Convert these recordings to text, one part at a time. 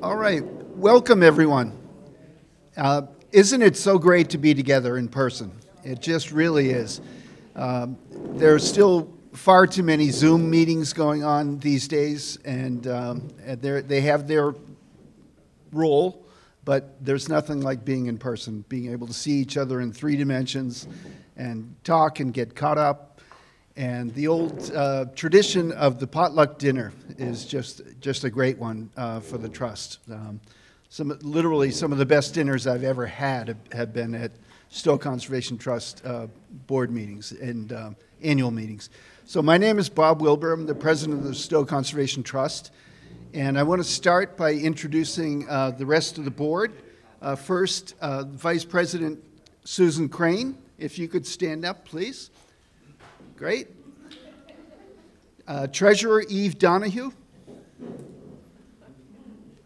All right, welcome everyone. Isn't it so great to be together in person? It just really is. There's still far too many Zoom meetings going on these days, and they have their role, but there's nothing like being in person, being able to see each other in 3 dimensions and talk and get caught up. And the old tradition of the potluck dinner is just a great one for the Trust. Literally some of the best dinners I've ever had have been at Stow Conservation Trust board meetings and annual meetings. So my name is Bob Wilbur. I'm the president of the Stow Conservation Trust. And I want to start by introducing the rest of the board. First, Vice President Susan Crane, if you could stand up, please. Great. Treasurer Eve Donahue.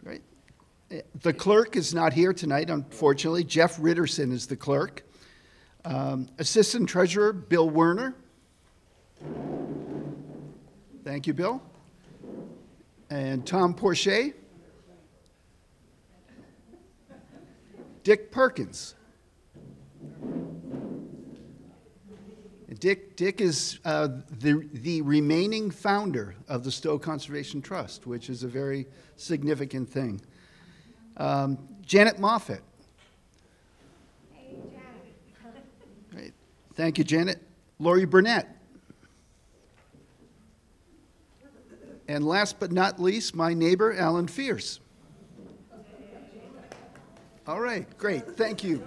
Great. The clerk is not here tonight, unfortunately. Jeff Ritterson is the clerk. Assistant Treasurer Bill Werner. Thank you, Bill. And Tom Porcher. Dick Perkins. Dick is the remaining founder of the Stow Conservation Trust, which is a very significant thing. Janet Moffett. Hey, Janet. Great. Thank you, Janet. Lori Burnett. And last but not least, my neighbor, Alan Fierce. All right, great. Thank you.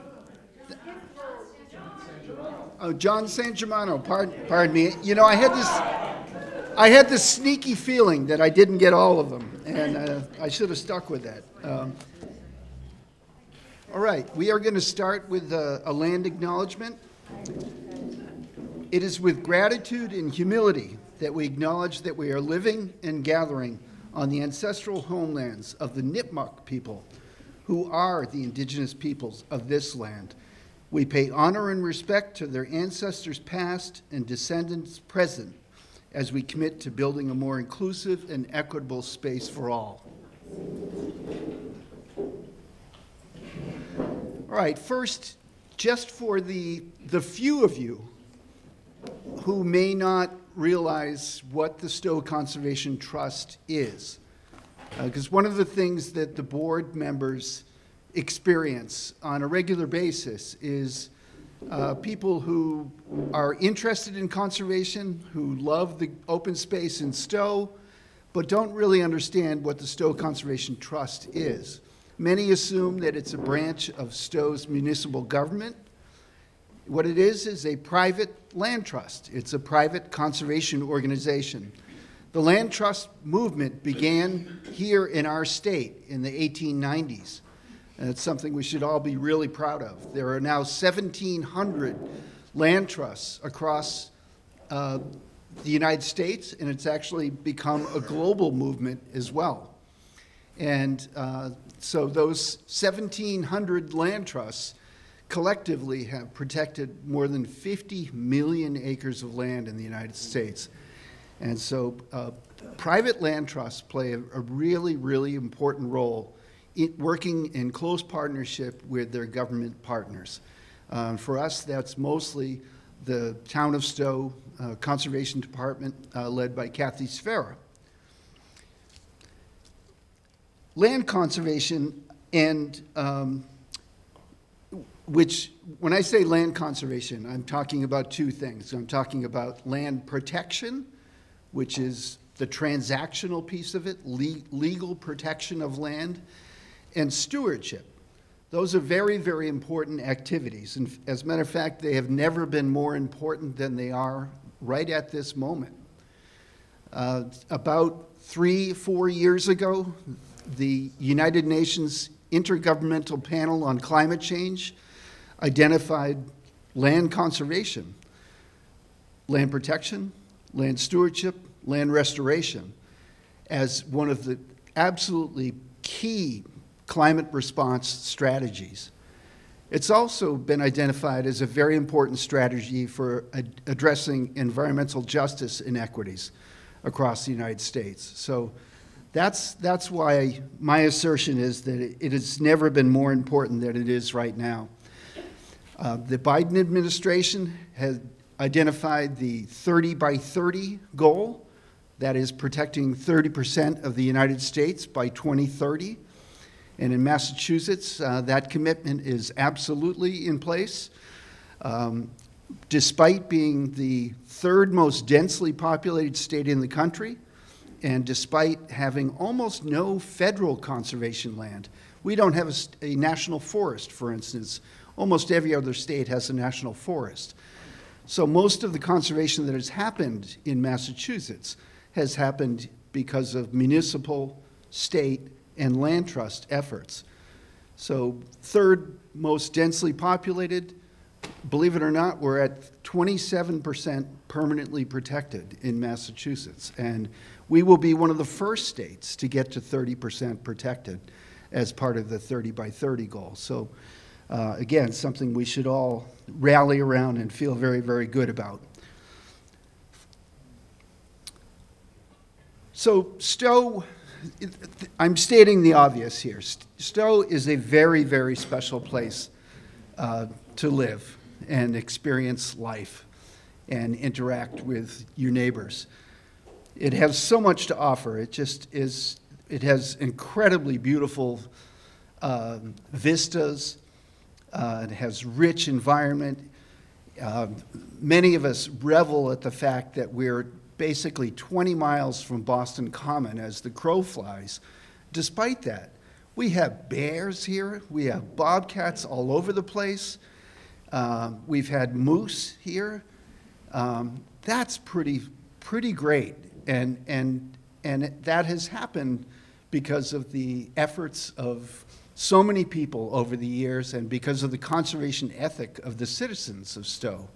Oh, John San Germano, pardon me. You know, I had this sneaky feeling that I didn't get all of them, and I should have stuck with that. All right, we are going to start with a land acknowledgement. It is with gratitude and humility that we acknowledge that we are living and gathering on the ancestral homelands of the Nipmuc people, who are the indigenous peoples of this land. We pay honor and respect to their ancestors past and descendants present as we commit to building a more inclusive and equitable space for all. All right, first, just for the few of you who may not realize what the Stow Conservation Trust is, because one of the things that the board members experience on a regular basis is people who are interested in conservation, who love the open space in Stow, but don't really understand what the Stow Conservation Trust is. Many assume that it's a branch of Stow's municipal government. What it is a private land trust. It's a private conservation organization. The land trust movement began here in our state in the 1890s. And it's something we should all be really proud of. There are now 1,700 land trusts across the United States, and it's actually become a global movement as well. And so those 1,700 land trusts collectively have protected more than 50 million acres of land in the United States. And so private land trusts play a really, really important role working in close partnership with their government partners. For us, that's mostly the Town of Stow Conservation Department led by Kathy Sfera. Land conservation and which, when I say land conservation, I'm talking about 2 things. I'm talking about land protection, which is the transactional piece of it, legal protection of land, and stewardship. Those are very, very important activities. And as a matter of fact, they have never been more important than they are right at this moment. About 3-4 years ago, the United Nations Intergovernmental Panel on Climate Change identified land conservation, land protection, land stewardship, land restoration as one of the absolutely key climate response strategies. It's also been identified as a very important strategy for addressing environmental justice inequities across the United States. So That's why my assertion is that it has never been more important than it is right now. The Biden administration has identified the 30 by 30 goal, that is protecting 30% of the United States by 2030. And in Massachusetts, that commitment is absolutely in place. Despite being the third most densely populated state in the country, and despite having almost no federal conservation land. We don't have a national forest, for instance. Almost every other state has a national forest. So most of the conservation that has happened in Massachusetts has happened because of municipal, state, and land trust efforts. So third most densely populated, believe it or not, we're at 27% permanently protected in Massachusetts. And we will be one of the first states to get to 30% protected as part of the 30 by 30 goal. So again, something we should all rally around and feel very, very good about. So Stow, I'm stating the obvious here. Stow is a very, very special place to live and experience life and interact with your neighbors. It has so much to offer. It just is, it has incredibly beautiful vistas. It has rich environment. Many of us revel at the fact that we're basically 20 miles from Boston Common as the crow flies. Despite that, we have bears here. We have bobcats all over the place. We've had moose here. That's pretty great. And that has happened because of the efforts of so many people over the years and because of the conservation ethic of the citizens of Stow.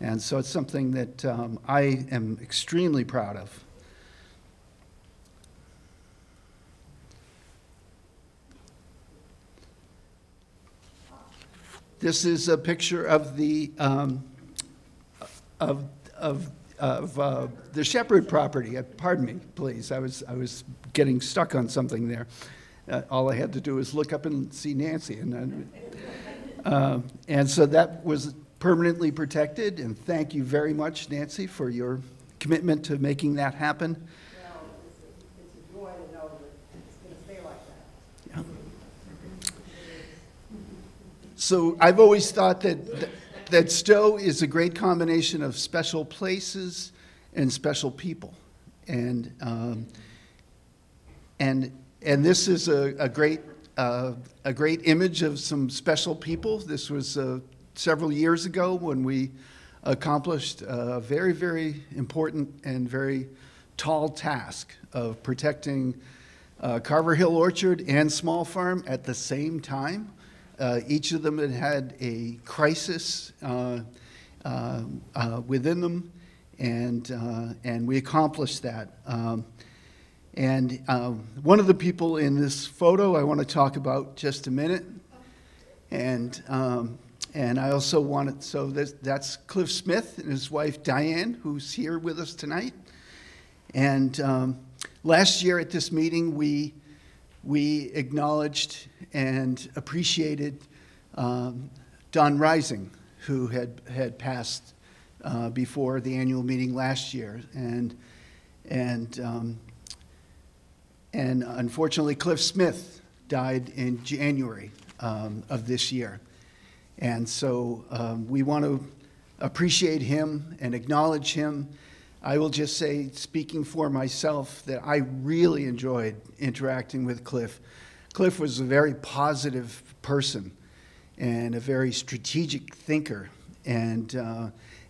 And so it's something that I am extremely proud of. This is a picture of the Shepherd property. Pardon me, please. I was getting stuck on something there. All I had to do was look up and see Nancy, and so that was permanently protected. And thank you very much, Nancy, for your commitment to making that happen. Well, it's a joy to know that it's going to stay like that. Yeah. So I've always thought that Stow is a great combination of special places and special people, and this is a great image of some special people. This was several years ago when we accomplished a very, very important and very tall task of protecting Carver Hill Orchard and Small Farm at the same time. Each of them had a crisis within them, and we accomplished that. One of the people in this photo I want to talk about just a minute, and I also wanted, so that's Cliff Smith and his wife Diane, who's here with us tonight. And last year at this meeting, we acknowledged and appreciated Don Rising, who had passed before the annual meeting last year, and unfortunately Cliff Smith died in January of this year. And so we want to appreciate him and acknowledge him. I will just say, speaking for myself, that I really enjoyed interacting with Cliff. Cliff was a very positive person and a very strategic thinker, and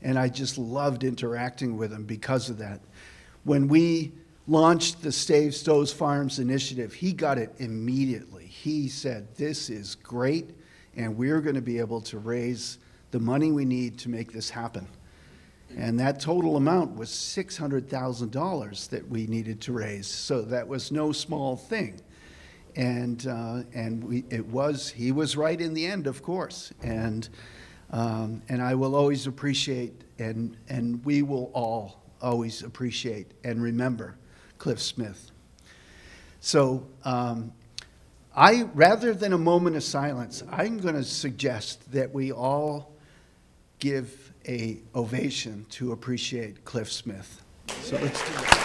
I just loved interacting with him because of that. When we launched the Save Stow's Farms initiative, he got it immediately. He said, "This is great, and we're going to be able to raise the money we need to make this happen." And that total amount was $600,000 that we needed to raise. So that was no small thing. And he was right in the end, of course. And I will always appreciate, and we will all always appreciate and remember Cliff Smith. So rather than a moment of silence, I'm going to suggest that we all give a ovation to appreciate Cliff Smith. So let's do that.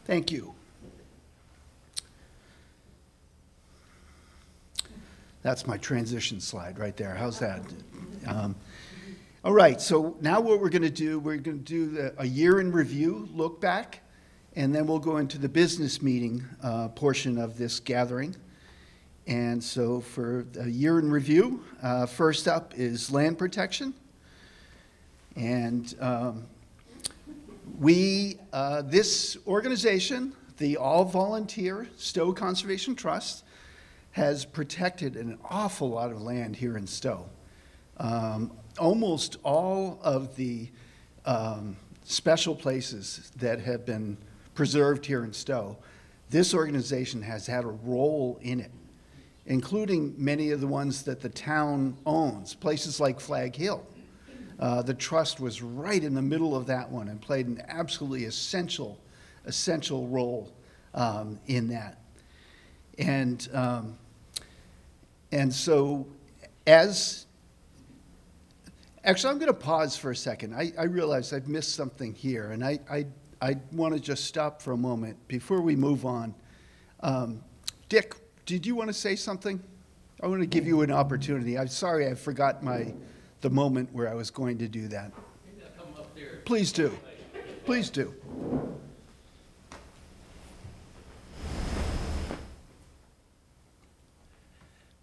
Thank you. That's my transition slide right there. How's that? All right, so now what we're going to do a year in review, look back, and then we'll go into the business meeting portion of this gathering. And so for a year in review, first up is land protection. And this organization, the all-volunteer Stow Conservation Trust, has protected an awful lot of land here in Stow. Almost all of the special places that have been preserved here in Stow, this organization has had a role in it, including many of the ones that the town owns, places like Flag Hill. The trust was right in the middle of that one and played an absolutely essential role in that. And so actually, I'm going to pause for a second. I realize I've missed something here, and I want to just stop for a moment before we move on. Dick, did you want to say something? I want to give you an opportunity. I'm sorry I forgot the moment where I was going to do that. Come up there. Please do. Please do.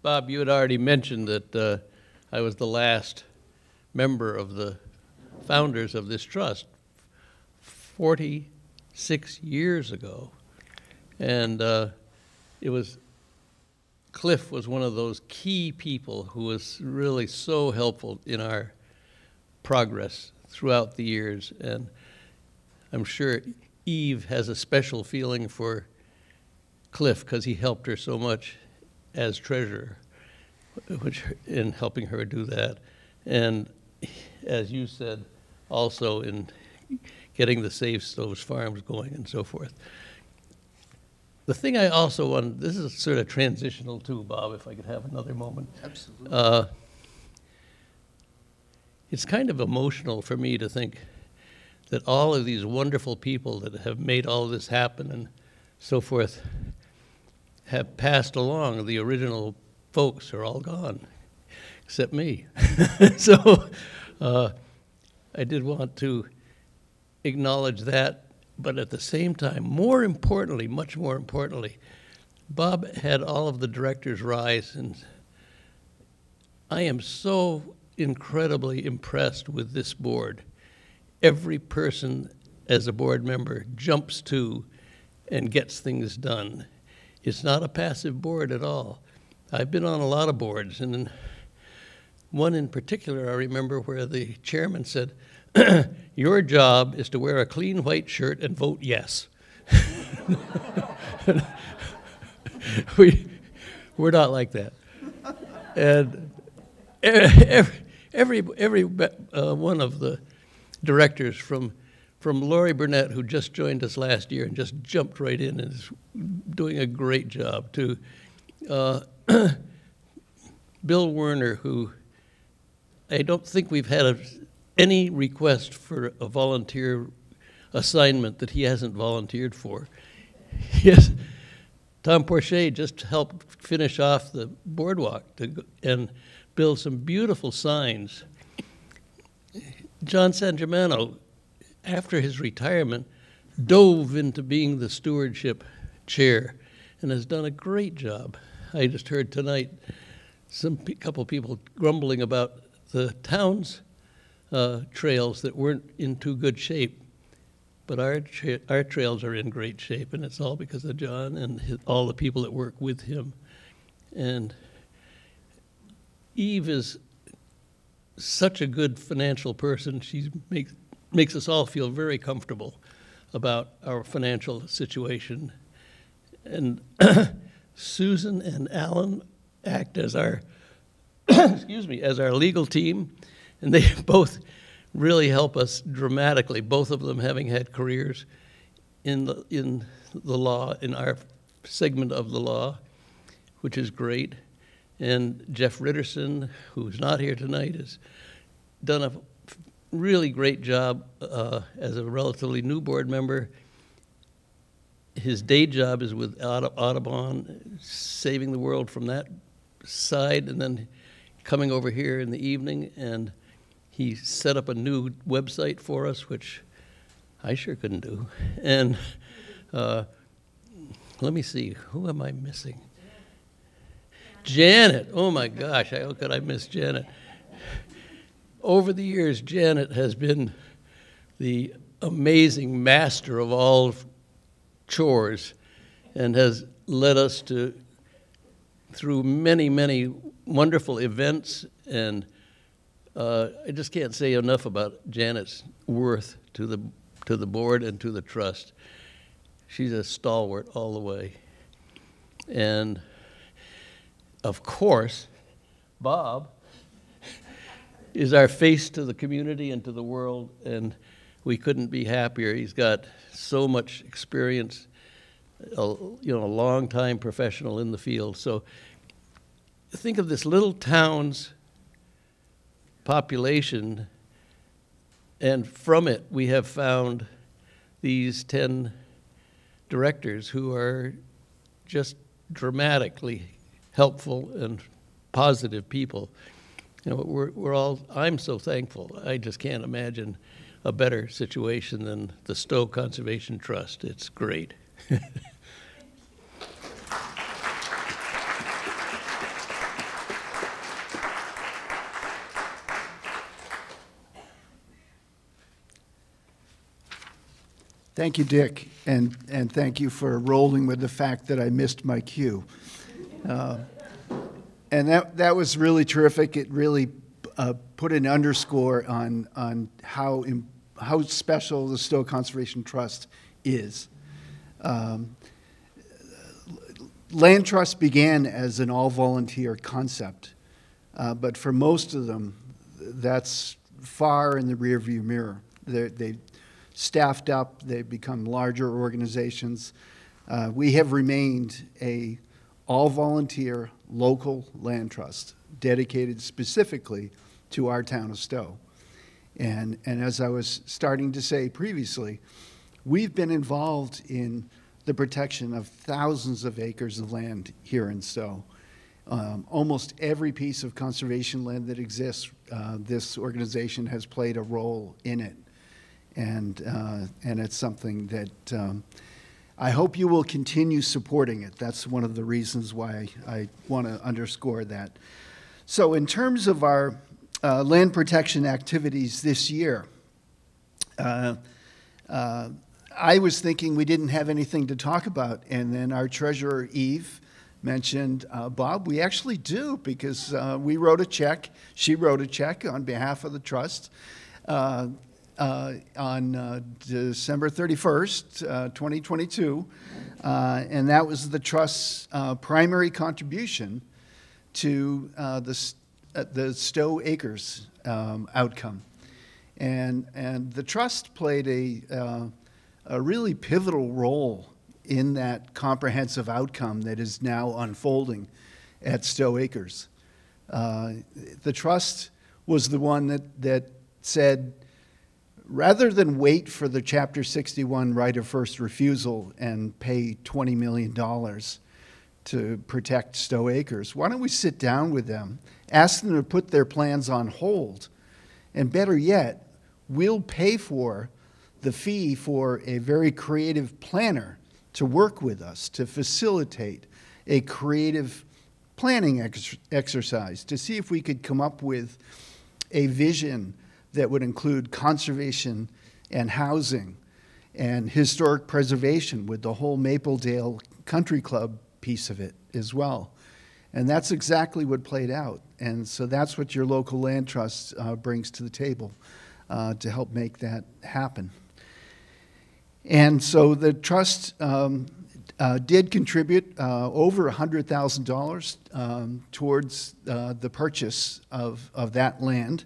Bob, you had already mentioned that I was the last member of the founders of this trust 46 years ago. And Cliff was one of those key people who was really so helpful in our progress throughout the years. And I'm sure Eve has a special feeling for Cliff because he helped her so much as treasurer, in helping her do that. And as you said, also in getting the Save Stow's farms going and so forth. The thing I also want, this is sort of transitional too, Bob, if I could have another moment. Absolutely. It's kind of emotional for me to think that all of these wonderful people that have made all this happen and so forth have passed along. The original folks are all gone, except me. So I did want to acknowledge that, but at the same time, more importantly, much more importantly, Bob had all of the directors rise, and I am so incredibly impressed with this board. Every person as a board member jumps to and gets things done. It's not a passive board at all. I've been on a lot of boards, and one in particular I remember where the chairman said, your job is to wear a clean white shirt and vote yes. We're not like that. And every one of the directors from Laurie Burnett, who just joined us last year and just jumped right in and is doing a great job, to Bill Werner, who I don't think we've had any request for a volunteer assignment that he hasn't volunteered for. Yes, Tom Porcher just helped finish off the boardwalk and build some beautiful signs. John San Germano, after his retirement, dove into being the stewardship chair and has done a great job. I just heard tonight a couple people grumbling about the town's trails that weren't in too good shape, but our trails are in great shape, and it's all because of John and all the people that work with him. And Eve is such a good financial person. She makes us all feel very comfortable about our financial situation. And Susan and Alan act as our, excuse me, as our legal team, and they both really help us dramatically, both of them having had careers in the law, in our segment of the law, which is great. And Jeff Ritterson, who's not here tonight, has done a really great job as a relatively new board member. His day job is with Audubon, saving the world from that side, and then coming over here in the evening, and he set up a new website for us, which I sure couldn't do. And let me see, who am I missing? Janet. Oh my gosh, how could I miss Janet? Over the years, Janet has been the amazing master of all chores and has led us through many, many wonderful events, and I just can't say enough about Janet's worth to the board and to the trust. She's a stalwart all the way. And of course, Bob is our face to the community and to the world, and we couldn't be happier. He's got so much experience, a long-time professional in the field. So think of this little town's population, and from it we have found these 10 directors who are just dramatically helpful and positive people. You know, I'm so thankful. I just can't imagine a better situation than the Stow Conservation Trust. It's great. Thank you, Dick, and thank you for rolling with the fact that I missed my cue. And that was really terrific. It really put an underscore on how special the Stow Conservation Trust is. Land Trust began as an all-volunteer concept, but for most of them, that's far in the rearview mirror. They've staffed up, they've become larger organizations. We have remained a all-volunteer local land trust dedicated specifically to our town of Stow. And as I was starting to say previously, we've been involved in the protection of thousands of acres of land here in Stow. Almost every piece of conservation land that exists, this organization has played a role in it. And it's something that I hope you will continue supporting it. That's one of the reasons why I want to underscore that. So in terms of our land protection activities this year, I was thinking we didn't have anything to talk about, and then our treasurer, Eve, mentioned, Bob, we actually do, because we wrote a check, she wrote a check on behalf of the trust on December 31st, 2022, and that was the trust's primary contribution to the Stow Acres outcome. And the trust played a really pivotal role in that comprehensive outcome that is now unfolding at Stow Acres. The trust was the one that said, rather than wait for the Chapter 61 right of first refusal and pay $20 million to protect Stow Acres, why don't we sit down with them, ask them to put their plans on hold, and better yet, we'll pay for the fee for a very creative planner to work with us to facilitate a creative planning exercise to see if we could come up with a vision that would include conservation and housing and historic preservation with the whole Mapledale Country Club piece of it as well. And that's exactly what played out. And so that's what your local land trust brings to the table to help make that happen. And so the trust did contribute over $100,000 towards the purchase of that land.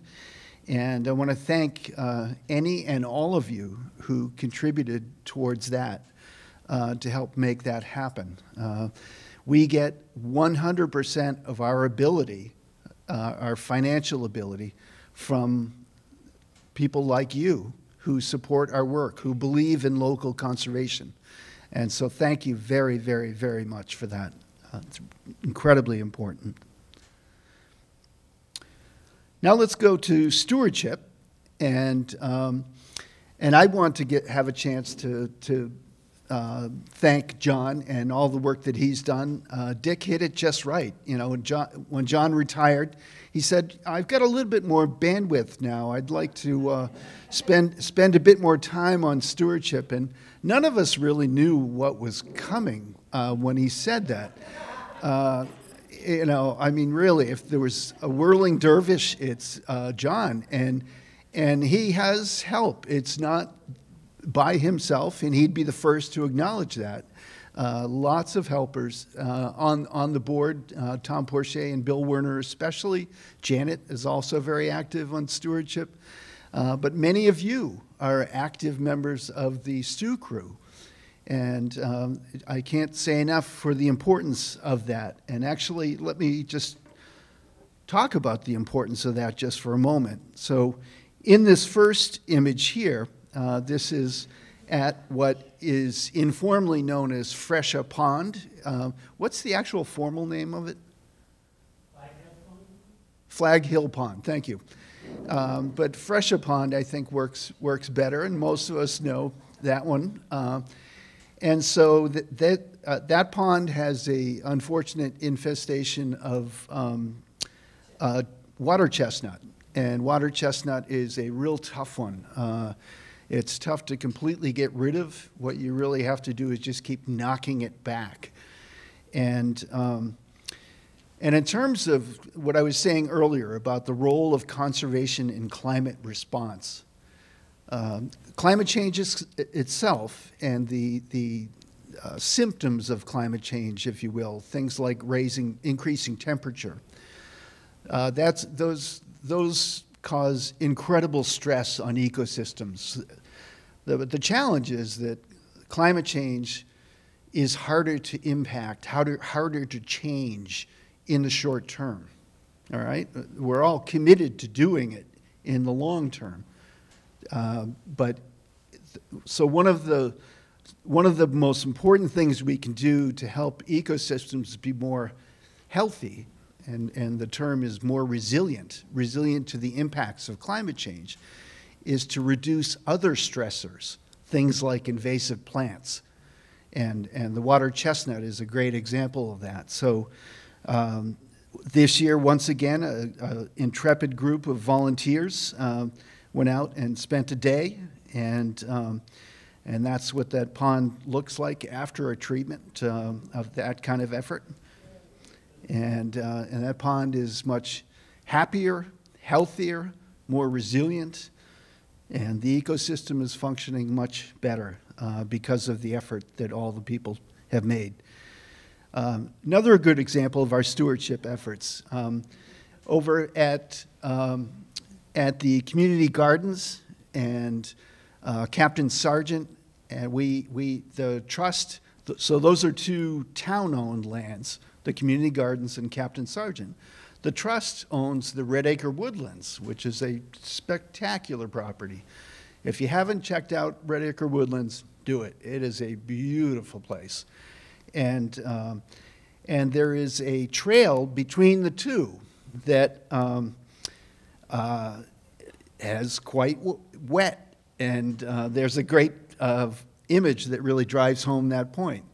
And I want to thank any and all of you who contributed towards that to help make that happen. We get 100% of our ability, our financial ability, from people like you who support our work, who believe in local conservation. And so thank you very, very, very much for that. It's incredibly important. Now let's go to stewardship, and I want to have a chance to thank John and all the work that he's done. Dick hit it just right. You know, when John retired, he said, "I've got a little bit more bandwidth now. I'd like to spend a bit more time on stewardship." And none of us really knew what was coming when he said that. You know, I mean, really, if there was a whirling dervish, it's John, and he has help. It's not by himself, and he'd be the first to acknowledge that. Lots of helpers on the board, Tom Porcher and Bill Werner especially. Janet is also very active on stewardship. But many of you are active members of the stew crew. And I can't say enough for the importance of that. And actually, let me just talk about the importance of that just for a moment. So in this first image here, this is at what is informally known as Fresha Pond. What's the actual formal name of it? Flag Hill Pond, thank you. But Fresha Pond, I think, works better, and most of us know that one. And so that pond has a unfortunate infestation of water chestnut, and water chestnut is a real tough one. It's tough to completely get rid of. What you really have to do is just keep knocking it back. And in terms of what I was saying earlier about the role of conservation in climate response, climate change itself and the symptoms of climate change, if you will, things like increasing temperature, those cause incredible stress on ecosystems. The challenge is that climate change is harder to impact, harder to change in the short term. All right? We're all committed to doing it in the long term. So one of the most important things we can do to help ecosystems be more healthy, and the term is more resilient to the impacts of climate change, is to reduce other stressors, things like invasive plants. And the water chestnut is a great example of that. So this year, once again, an intrepid group of volunteers went out and spent a day, and that's what that pond looks like after a treatment of that kind of effort. And that pond is much happier, healthier, more resilient, and the ecosystem is functioning much better because of the effort that all the people have made. Another good example of our stewardship efforts, over at the community gardens and Captain Sargent, and the trust, so those are two town-owned lands, the community gardens and Captain Sargent. The trust owns the Red Acre Woodlands, which is a spectacular property. If you haven't checked out Red Acre Woodlands, do it. It is a beautiful place. And there is a trail between the two that has quite wet. And there's a great image that really drives home that point.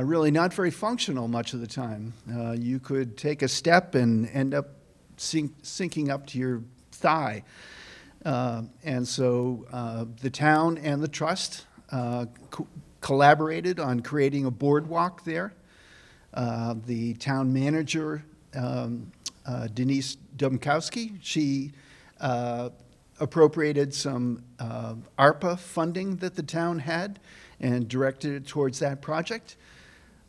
Really not very functional much of the time. You could take a step and end up sinking up to your thigh. And so the town and the trust collaborated on creating a boardwalk there. The town manager, Denise Domkowski, she appropriated some ARPA funding that the town had and directed it towards that project.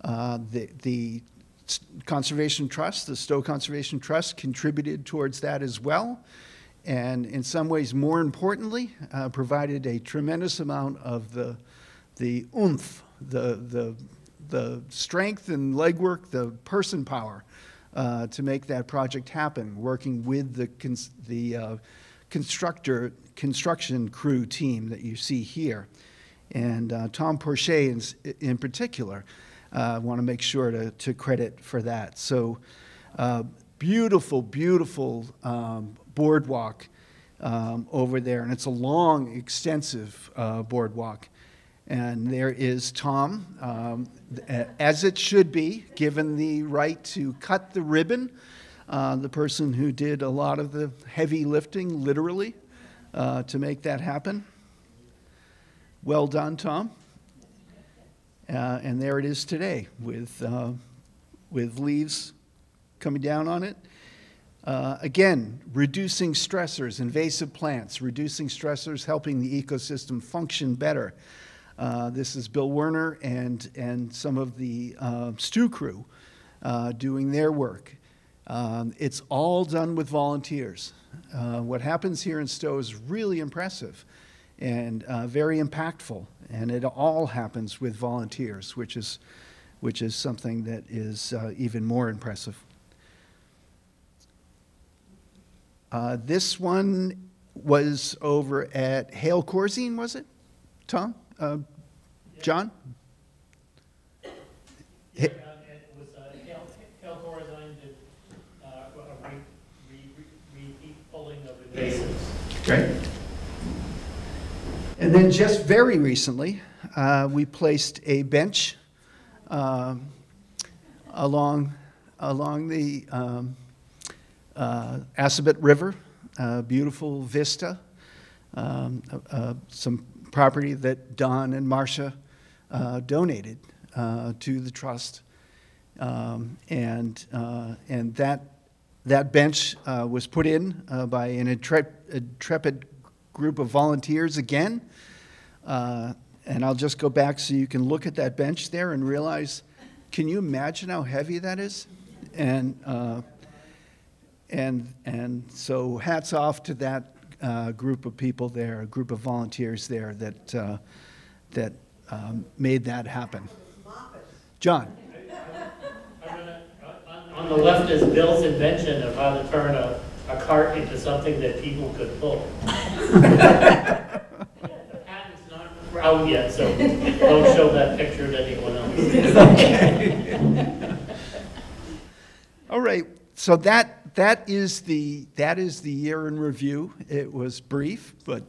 The Conservation Trust, the Stow Conservation Trust, contributed towards that as well, and in some ways, more importantly, provided a tremendous amount of the oomph, the strength and legwork, the person power to make that project happen, working with the construction crew team that you see here. And Tom Porcher in particular, I want to make sure to credit for that. So beautiful, beautiful boardwalk over there, and it's a long, extensive boardwalk. And there is Tom, as it should be, given the right to cut the ribbon, the person who did a lot of the heavy lifting, literally, to make that happen. Well done, Tom. And there it is today with leaves coming down on it. Again, reducing stressors, invasive plants, reducing stressors, helping the ecosystem function better. This is Bill Werner and some of the Stow crew doing their work. It's all done with volunteers. What happens here in Stow is really impressive and very impactful, and it all happens with volunteers, which is something that is even more impressive. This one was over at Hale Corzine, was it, Tom? John? Yeah, it was Hale Corzine did a repeat pulling of invasives. Great. And then just very recently, we placed a bench along the Assabet River, beautiful vista, some property that Don and Marcia donated to the trust, and that bench was put in by an intrepid group of volunteers again, and I'll just go back so you can look at that bench there and realize, can you imagine how heavy that is? And so hats off to that group of people there, a group of volunteers there that made that happen. John. On the left is Bill's invention of how to turn a cart into something that people could pull. The patent's not out yet, so don't show that picture to anyone else. Okay. All right. So that is the year in review. It was brief, but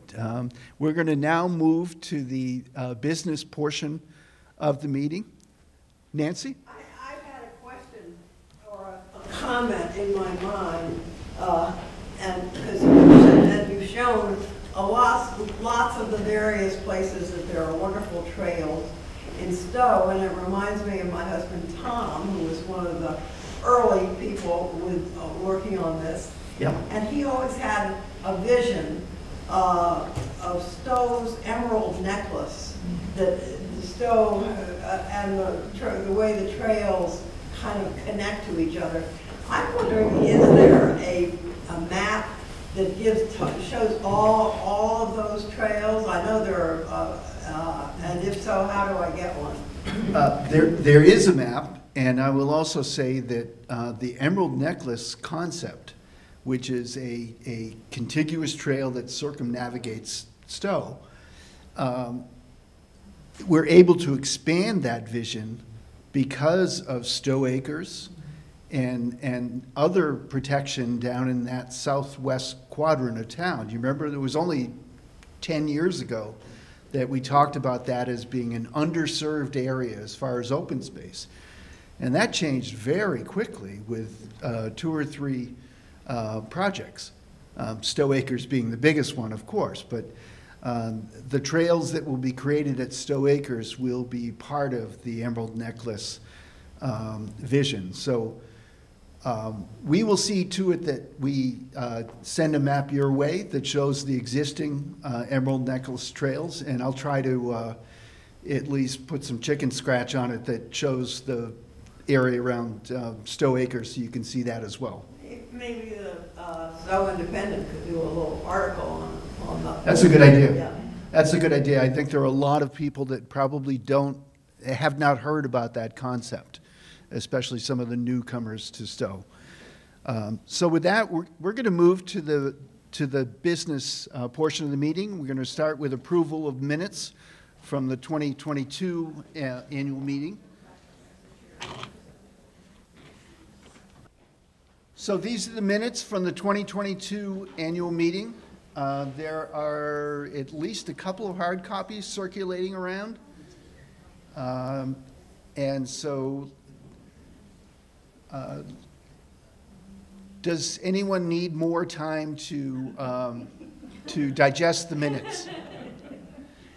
we're going to now move to the business portion of the meeting. Nancy? I've had a question or a comment in my mind, and because as you've shown, lots of the various places that there are wonderful trails in Stow, and it reminds me of my husband Tom, who was one of the early people with working on this. Yeah. And he always had a vision of Stow's emerald necklace, that the Stow and the way the trails kind of connect to each other. I'm wondering, is there a map that shows all of those trails? I know there are, and if so, how do I get one? There is a map. And I will also say that the Emerald Necklace concept, which is a contiguous trail that circumnavigates Stow, we're able to expand that vision because of Stow Acres and other protection down in that southwest quadrant of town. You remember there was only 10 years ago that we talked about that as being an underserved area as far as open space. And that changed very quickly with 2 or 3 projects, Stow Acres being the biggest one, of course. But the trails that will be created at Stow Acres will be part of the Emerald Necklace vision. So we will see to it that we send a map your way that shows the existing Emerald Necklace trails, and I'll try to at least put some chicken scratch on it that shows the area around Stow Acres, so you can see that as well. Maybe the Stow Independent could do a little article on the. That's a good idea. Yeah. That's a good idea. I think there are a lot of people that probably have not heard about that concept, especially some of the newcomers to Stow. So with that, we're going to move to the business portion of the meeting. We're going to start with approval of minutes from the 2022 annual meeting. So these are the minutes from the 2022 annual meeting. There are at least a couple of hard copies circulating around. And so does anyone need more time to digest the minutes?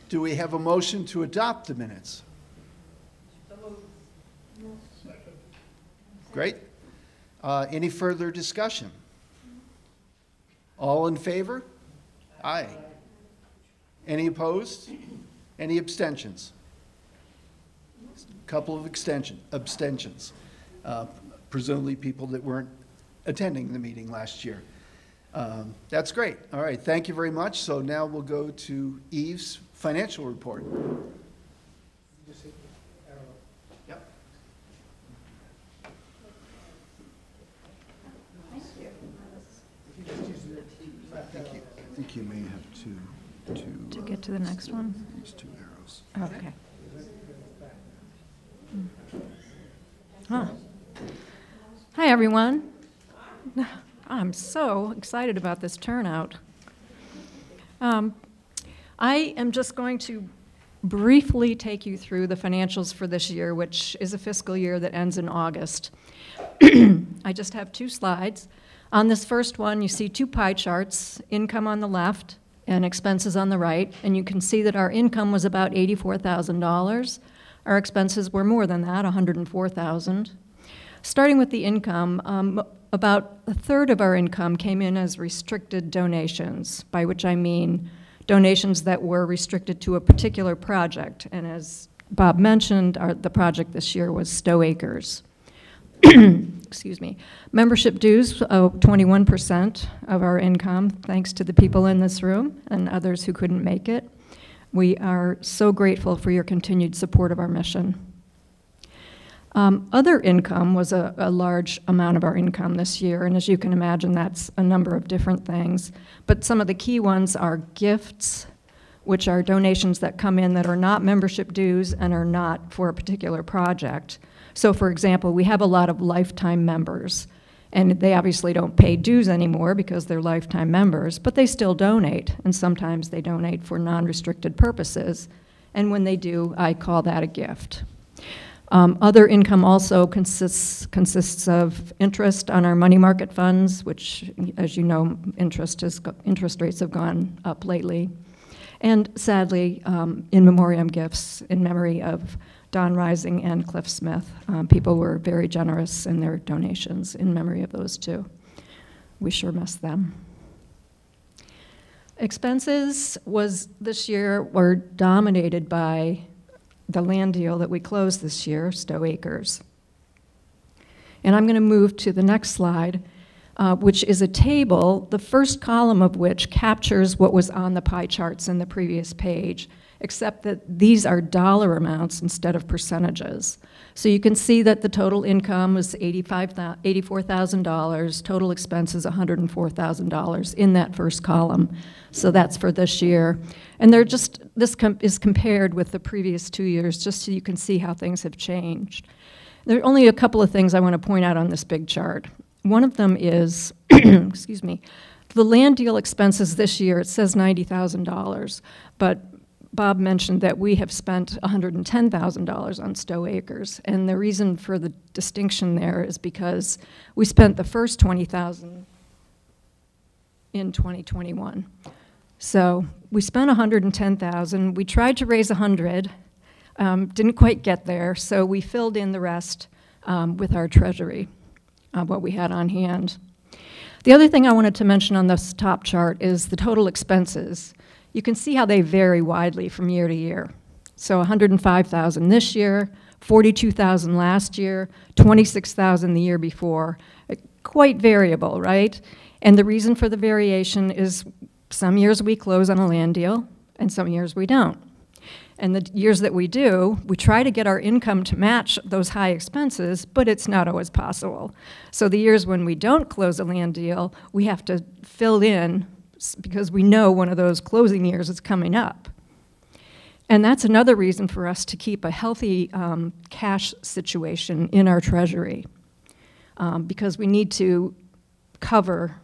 Do we have a motion to adopt the minutes? Great. Any further discussion? All in favor? Aye. Any opposed? Any abstentions? Couple of abstentions. Presumably people that weren't attending the meeting last year. That's great. All right, thank you very much. So now we'll go to Eve's financial report. Yep. I think you may have to get to the next one. These two arrows. Okay. Huh. Hi, everyone. I'm so excited about this turnout. I am just going to briefly take you through the financials for this year, which is a fiscal year that ends in August. I just have 2 slides. On this first one, you see 2 pie charts, income on the left and expenses on the right, and you can see that our income was about $84,000. Our expenses were more than that, $104,000. Starting with the income, about 1/3 of our income came in as restricted donations, by which I mean donations that were restricted to a particular project. And as Bob mentioned, the project this year was Stow Acres. Excuse me. Membership dues, 21% of our income, thanks to the people in this room and others who couldn't make it. We are so grateful for your continued support of our mission. Other income was a large amount of our income this year, and as you can imagine, that's a number of different things. But some of the key ones are gifts, which are donations that come in that are not membership dues and are not for a particular project. So for example, we have a lot of lifetime members, and they obviously don't pay dues anymore because they're lifetime members, but they still donate, and sometimes they donate for non-restricted purposes. And when they do, I call that a gift. Other income also consists of interest on our money market funds, which, as you know, interest rates have gone up lately. And sadly, in memoriam gifts in memory of Don Rising and Cliff Smith. People were very generous in their donations in memory of those 2. We sure miss them. Expenses this year were dominated by the land deal that we closed this year, Stow Acres. And I'm going to move to the next slide, which is a table, the first column of which captures what was on the pie charts in the previous page, except that these are dollar amounts instead of percentages. So you can see that the total income was $84,000, total expenses $104,000 in that first column. So that's for this year. And they're just, this is compared with the previous 2 years, just so you can see how things have changed. There are only a couple of things I want to point out on this big chart. One of them is, excuse me, the land deal expenses this year, it says $90,000, but Bob mentioned that we have spent $110,000 on Stow Acres, and the reason for the distinction there is because we spent the first $20,000 in 2021. So we spent $110,000. We tried to raise $100,000, didn't quite get there, so we filled in the rest with our treasury, what we had on hand. The other thing I wanted to mention on this top chart is the total expenses. You can see how they vary widely from year to year. So 105,000 this year, 42,000 last year, 26,000 the year before. Quite variable, right? And the reason for the variation is some years we close on a land deal, and some years we don't. And the years that we do, we try to get our income to match those high expenses, but it's not always possible. So the years when we don't close a land deal, we have to fill in because we know one of those closing years is coming up. And that's another reason for us to keep a healthy cash situation in our treasury, because we need to cover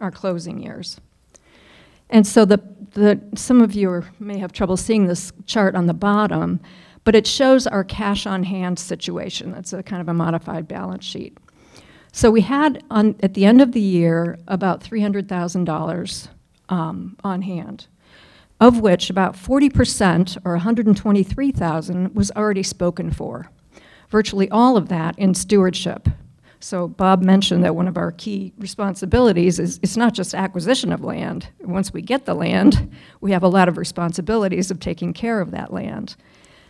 our closing years. And so some of you may have trouble seeing this chart on the bottom, but it shows our cash on hand situation. That's a kind of a modified balance sheet. So we had, at the end of the year, about $300,000 on hand, of which about 40%, or $123,000, was already spoken for. Virtually all of that in stewardship. So Bob mentioned that one of our key responsibilities is it's not just acquisition of land. Once we get the land, we have a lot of responsibilities of taking care of that land.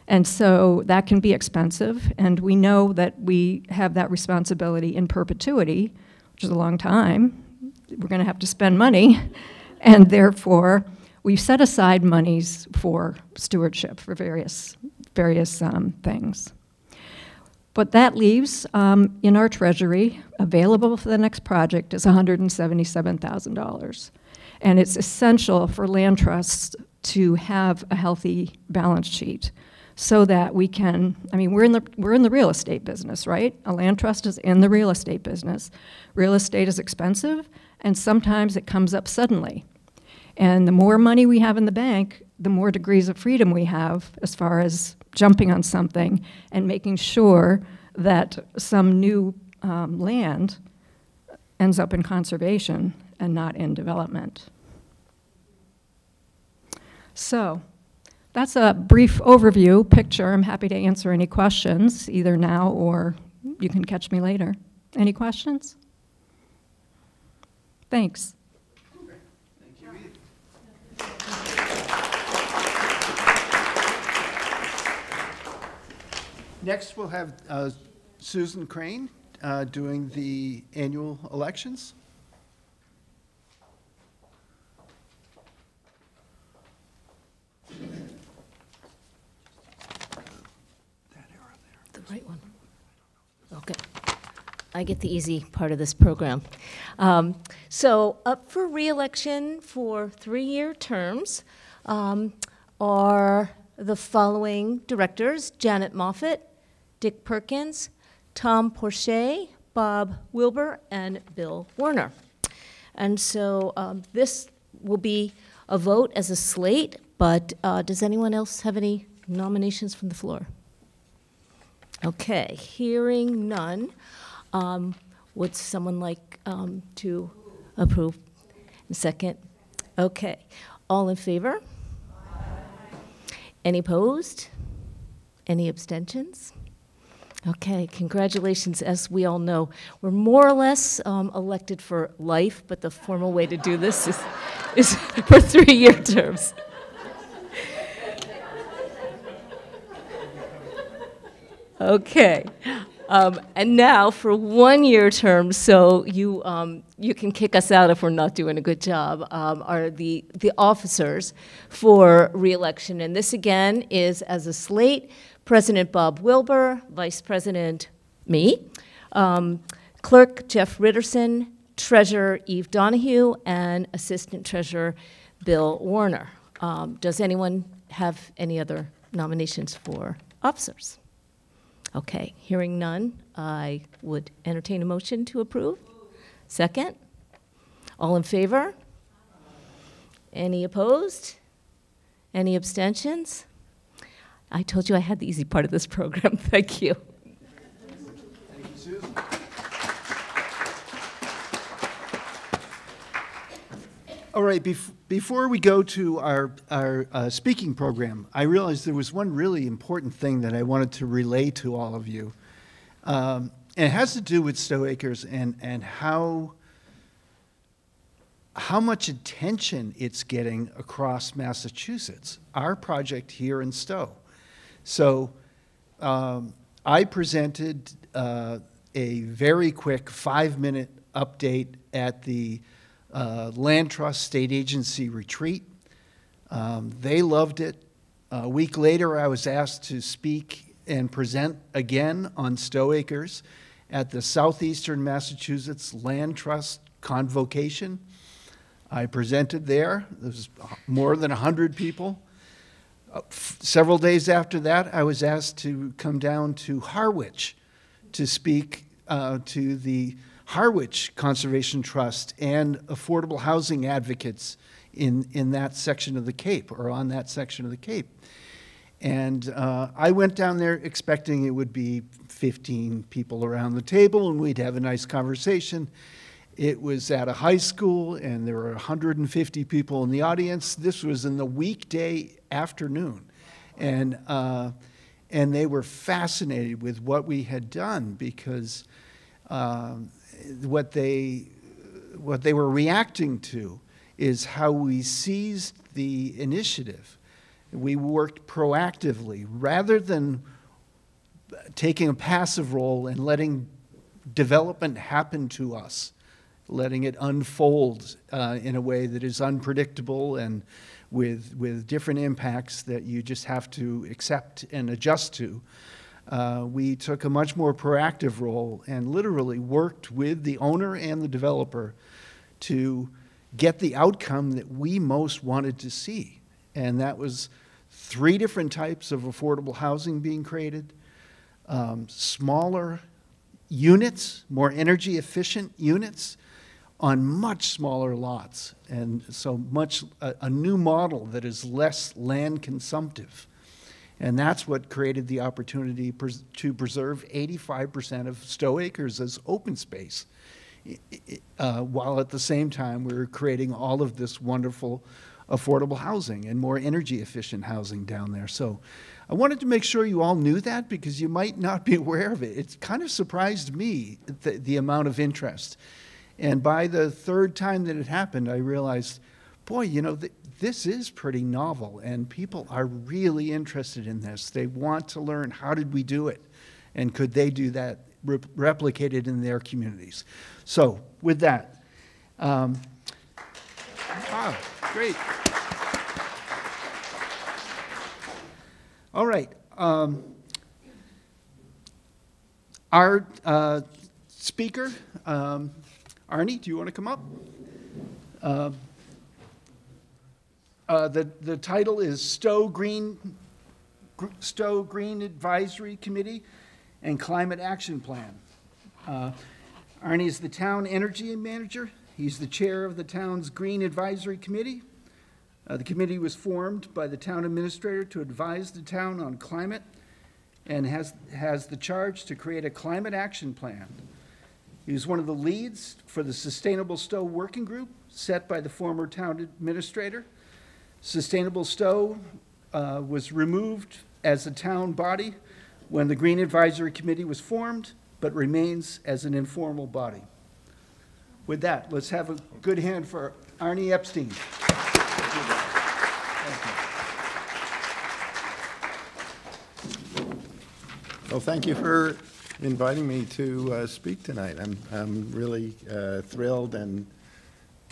And so that can be expensive, and we know that we have that responsibility in perpetuity, which is a long time. We're going to have to spend money, and therefore we've set aside monies for stewardship for various things. But that leaves in our treasury, available for the next project, is $177,000. And it's essential for land trusts to have a healthy balance sheet so that we can, I mean, we're in the real estate business, right? A land trust is in the real estate business. Real estate is expensive, and sometimes it comes up suddenly. And the more money we have in the bank, the more degrees of freedom we have as far as jumping on something and making sure that some new land ends up in conservation and not in development. So that's a brief overview picture. I'm happy to answer any questions, either now or you can catch me later. Any questions? Thanks. Next, we'll have Susan Crane doing the annual elections. The right one. Okay. I get the easy part of this program. So up for re-election for 3-year terms are the following directors: Janet Moffett, Dick Perkins, Tom Porcher, Bob Wilbur, and Bill Warner. And so this will be a vote as a slate, but does anyone else have any nominations from the floor? Okay, hearing none. Would someone like to approve? Second? Okay. All in favor? Any opposed? Any abstentions? Okay, congratulations. As we all know, we're more or less elected for life, but the formal way to do this is for 3-year terms. Okay. And now for 1-year terms, so you can kick us out if we're not doing a good job, are the officers for re-election. And this again is as a slate: President Bob Wilbur, Vice President me, Clerk Jeff Ritterson, Treasurer Eve Donahue, and Assistant Treasurer Bill Warner. Does anyone have any other nominations for officers? Okay, hearing none, I would entertain a motion to approve. Second? All in favor? Any opposed? Any abstentions? I told you I had the easy part of this program. Thank you. Thank you, Susan. All right, before we go to our speaking program, I realized there was one really important thing that I wanted to relay to all of you. And it has to do with Stow Acres and how much attention it's getting across Massachusetts, our project here in Stow. So I presented a very quick 5-minute update at the Land Trust State Agency retreat. They loved it. A week later, I was asked to speak and present again on Stow Acres at the Southeastern Massachusetts Land Trust Convocation. I presented there. There was more than 100 people. Several days after that, I was asked to come down to Harwich to speak to the Harwich Conservation Trust and affordable housing advocates in that section of the Cape, or on that section of the Cape. And I went down there expecting it would be 15 people around the table and we'd have a nice conversation. It was at a high school and there were 150 people in the audience. This was in the weekday afternoon. And they were fascinated with what we had done, because what they were reacting to is how we seized the initiative. We worked proactively rather than taking a passive role and letting development happen to us, letting it unfold in a way that is unpredictable and with different impacts that you just have to accept and adjust to. We took a much more proactive role and literally worked with the owner and the developer to get the outcome that we most wanted to see. And that was 3 different types of affordable housing being created, smaller units, more energy efficient units on much smaller lots. And so a new model that is less land consumptive. And that's what created the opportunity to preserve 85% of Stow Acres as open space, while at the same time we were creating all of this wonderful affordable housing and more energy efficient housing down there. So I wanted to make sure you all knew that, because you might not be aware of it. It kind of surprised me, the amount of interest. And by the 3rd time that it happened, I realized, boy, you know, this is pretty novel, and people are really interested in this. They want to learn, how did we do it? And could they do that, replicate it in their communities? So with that, wow, great. All right. Our speaker, Arnie, do you want to come up? The title is Stow Green Advisory Committee and Climate Action Plan. Arnie is the town energy manager. He's the chair of the town's Green Advisory Committee. The committee was formed by the town administrator to advise the town on climate, and has the charge to create a climate action plan. He was one of the leads for the Sustainable Stow Working Group set by the former town administrator. Sustainable Stow was removed as a town body when the Green Advisory Committee was formed, but remains as an informal body. With that, let's have a good hand for Arnie Epstein. Well, thank you for inviting me to speak tonight. I'm really thrilled, and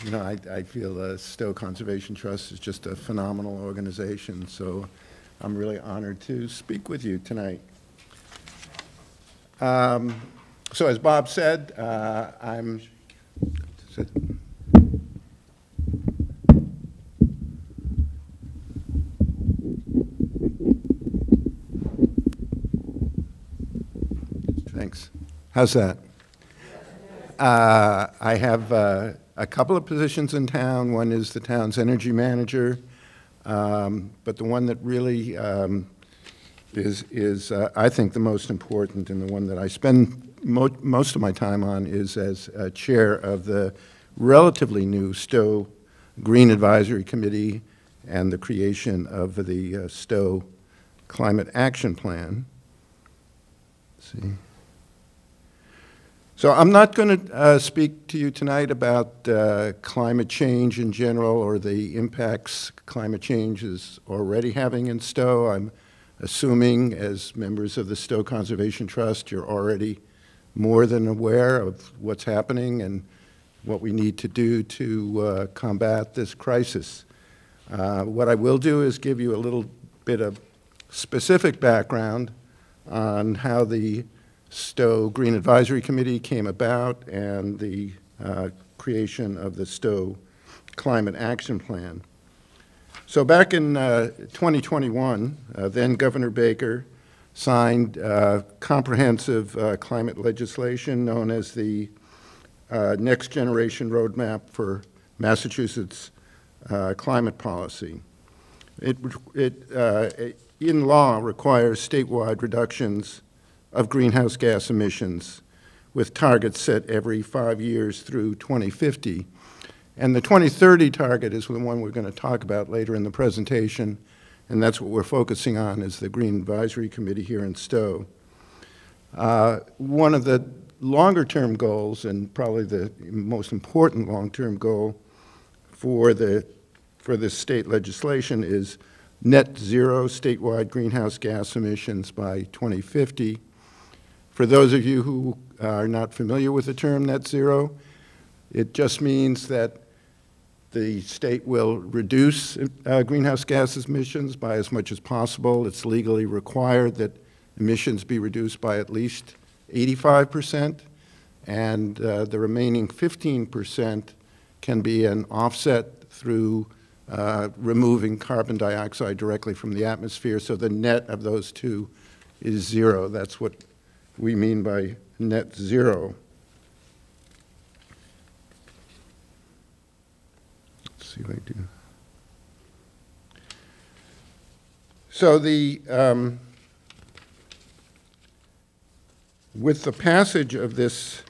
you know, I feel Stow Conservation Trust is just a phenomenal organization, so I'm really honored to speak with you tonight. So as Bob said, Thanks. How's that? I have a couple of positions in town. One is the town's energy manager, but the one that really is I think, the most important, and the one that I spend most of my time on, is as chair of the relatively new Stow Green Advisory Committee and the creation of the Stow Climate Action Plan. Let's see. So I'm not going to speak to you tonight about climate change in general, or the impacts climate change is already having in Stow. I'm assuming as members of the Stow Conservation Trust, you're already more than aware of what's happening and what we need to do to combat this crisis. What I will do is give you a little bit of specific background on how the Stow Green Advisory Committee came about and the creation of the Stow Climate Action Plan. So back in 2021, then Governor Baker signed comprehensive climate legislation known as the Next Generation Roadmap for Massachusetts Climate Policy. It in law requires statewide reductions of greenhouse gas emissions with targets set every 5 years through 2050. And the 2030 target is the one we're going to talk about later in the presentation, and that's what we're focusing on as the Green Advisory Committee here in Stow. One of the longer-term goals, and probably the most important long-term goal for this state legislation, is net zero statewide greenhouse gas emissions by 2050. For those of you who are not familiar with the term net zero, it just means that the state will reduce greenhouse gas emissions by as much as possible. It's legally required that emissions be reduced by at least 85%, and the remaining 15% can be an offset through removing carbon dioxide directly from the atmosphere, so the net of those two is zero. That's what we mean by net zero. Let's see what I do. So with the passage of this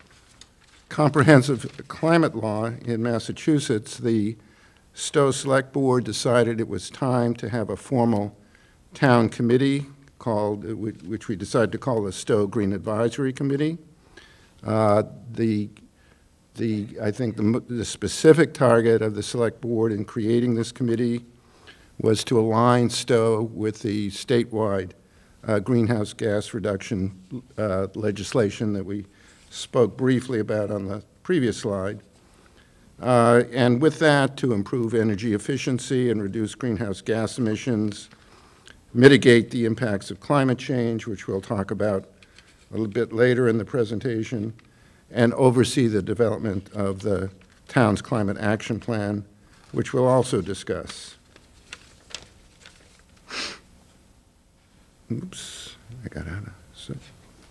comprehensive climate law in Massachusetts, the Stow Select Board decided it was time to have a formal town committee which we decided to call the Stow Green Advisory Committee. I think the specific target of the Select Board in creating this committee was to align Stow with the statewide greenhouse gas reduction legislation that we spoke briefly about on the previous slide. And with that, to improve energy efficiency and reduce greenhouse gas emissions, mitigate the impacts of climate change, which we'll talk about a little bit later in the presentation, and oversee the development of the town's climate action plan, which we'll also discuss. Oops, I got out of so,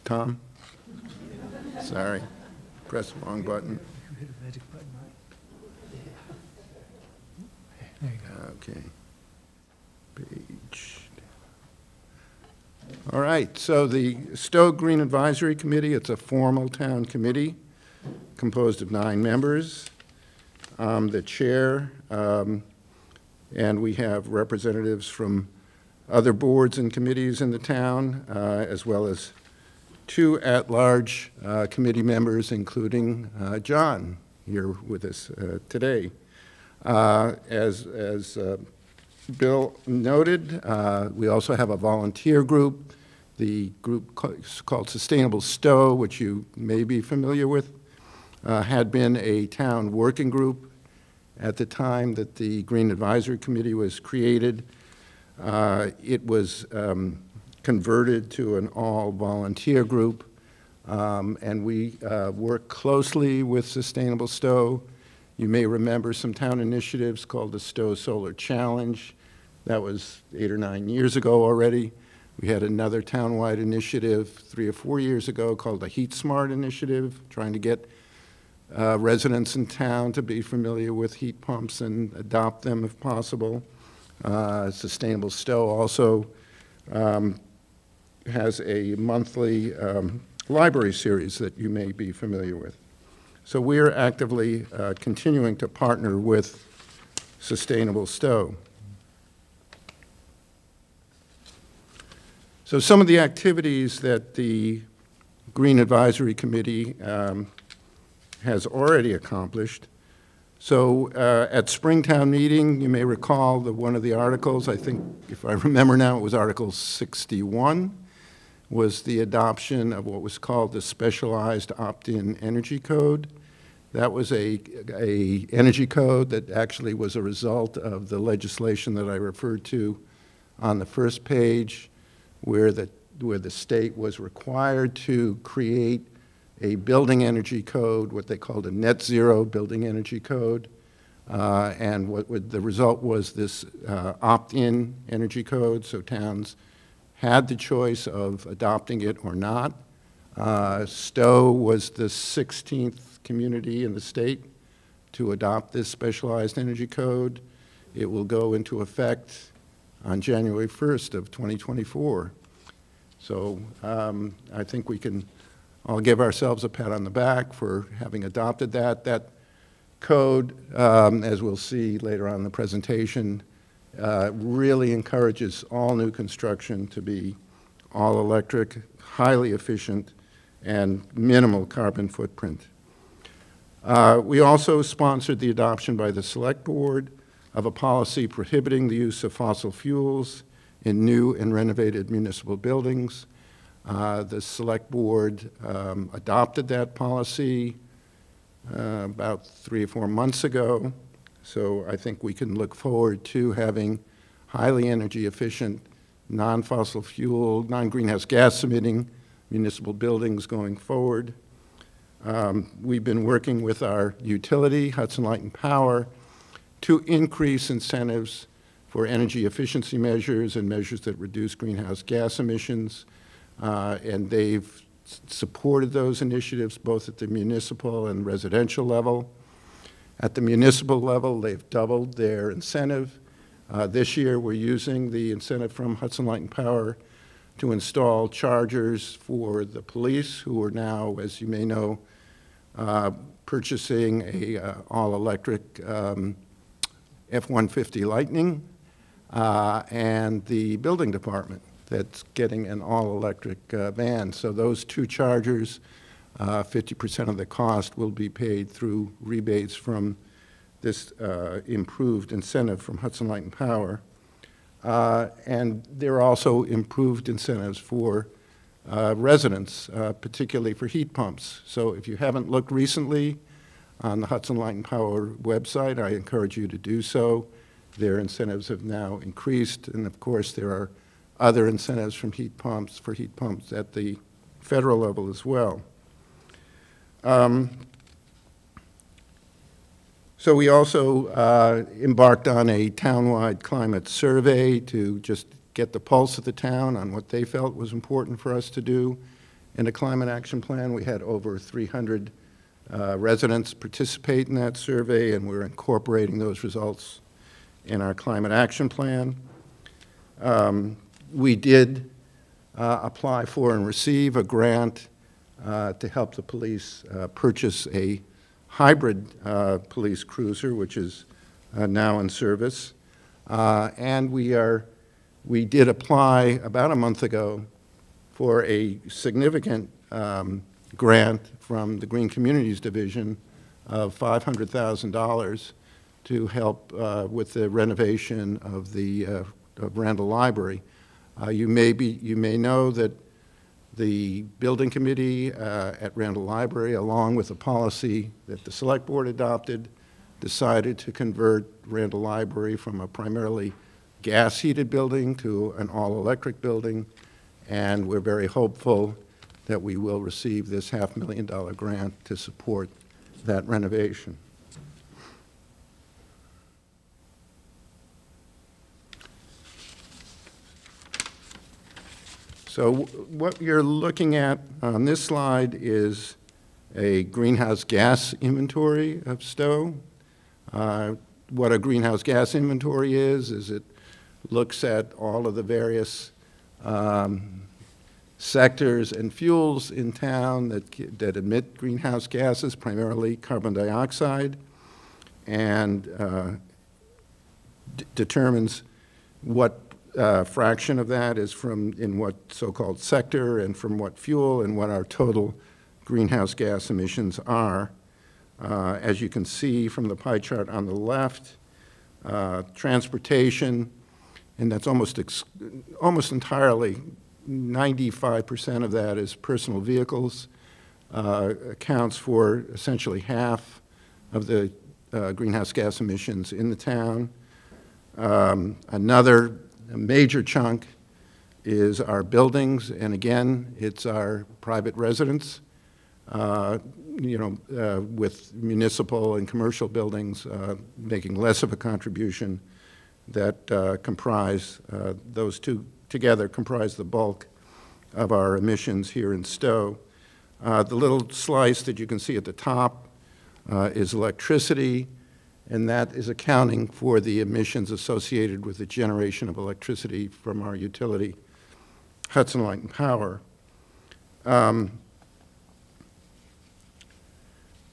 Tom? Sorry, pressed the wrong button. Okay. Page. All right, so the Stow Green Advisory Committee, it's a formal town committee composed of 9 members. The chair, and we have representatives from other boards and committees in the town, as well as 2 at-large committee members, including John, here with us today. As Bill noted, we also have a volunteer group. The group called Sustainable Stow, which you may be familiar with, had been a town working group at the time that the Green Advisory Committee was created. It was converted to an all-volunteer group, and we work closely with Sustainable Stow. You may remember some town initiatives called the Stow Solar Challenge. That was 8 or 9 years ago already. We had another townwide initiative 3 or 4 years ago called the Heat Smart Initiative, trying to get residents in town to be familiar with heat pumps and adopt them if possible. Sustainable Stow also has a monthly library series that you may be familiar with. So we're actively continuing to partner with Sustainable Stow. So some of the activities that the Green Advisory Committee has already accomplished. So at Springtown meeting, you may recall that one of the articles, I think, if I remember now, it was Article 61, was the adoption of what was called the Specialized Opt-in Energy Code. That was a energy code that actually was a result of the legislation that I referred to on the first page, where the state was required to create a building energy code, what they called a net zero building energy code. And the result was this opt-in energy code, so towns had the choice of adopting it or not. Stow was the 16th community in the state to adopt this specialized energy code. It will go into effect on January 1st of 2024. So I think we can all give ourselves a pat on the back for having adopted that. That code, as we'll see later on in the presentation, really encourages all new construction to be all electric, highly efficient, and minimal carbon footprint. We also sponsored the adoption by the Select Board of a policy prohibiting the use of fossil fuels in new and renovated municipal buildings. The Select Board adopted that policy about 3 or 4 months ago, so I think we can look forward to having highly energy efficient, non-fossil fuel, non-greenhouse gas emitting municipal buildings going forward. We've been working with our utility, Hudson Light and Power, to increase incentives for energy efficiency measures and measures that reduce greenhouse gas emissions. And they've supported those initiatives both at the municipal and residential level. At the municipal level, they've doubled their incentive. This year, we're using the incentive from Hudson Light and Power to install chargers for the police, who are now, as you may know, purchasing a all-electric F-150 Lightning, and the building department that's getting an all-electric van. So those two chargers, 50% of the cost will be paid through rebates from this improved incentive from Hudson Light and Power. And there are also improved incentives for residents, particularly for heat pumps. So if you haven't looked recently on the Hudson Light and Power website, I encourage you to do so. Their incentives have now increased, and of course there are other incentives from heat pumps at the federal level as well. So we also embarked on a townwide climate survey to just get the pulse of the town on what they felt was important for us to do in a climate action plan. We had over 300 residents participate in that survey, and we're incorporating those results in our climate action plan. We did apply for and receive a grant to help the police purchase a hybrid police cruiser, which is now in service. And we did apply about a month ago for a significant grant from the Green Communities Division of $500,000 to help with the renovation of the of Randall Library. You may know that the building committee at Randall Library, along with a policy that the Select Board adopted, decided to convert Randall Library from a primarily gas-heated building to an all-electric building, and we're very hopeful that we will receive this $500,000 grant to support that renovation. So what you're looking at on this slide is a greenhouse gas inventory of Stow. What a greenhouse gas inventory is it looks at all of the various sectors and fuels in town that emit greenhouse gases, primarily carbon dioxide, and determines what fraction of that is in what so-called sector and from what fuel and what our total greenhouse gas emissions are. As you can see from the pie chart on the left, transportation, and that's almost entirely, 95% of that is personal vehicles, accounts for essentially half of the greenhouse gas emissions in the town. Another major chunk is our buildings, and again, it's our private residents, with municipal and commercial buildings making less of a contribution, that comprise, those two together comprise the bulk of our emissions here in Stow. The little slice that you can see at the top is electricity, and that is accounting for the emissions associated with the generation of electricity from our utility, Hudson Light and Power.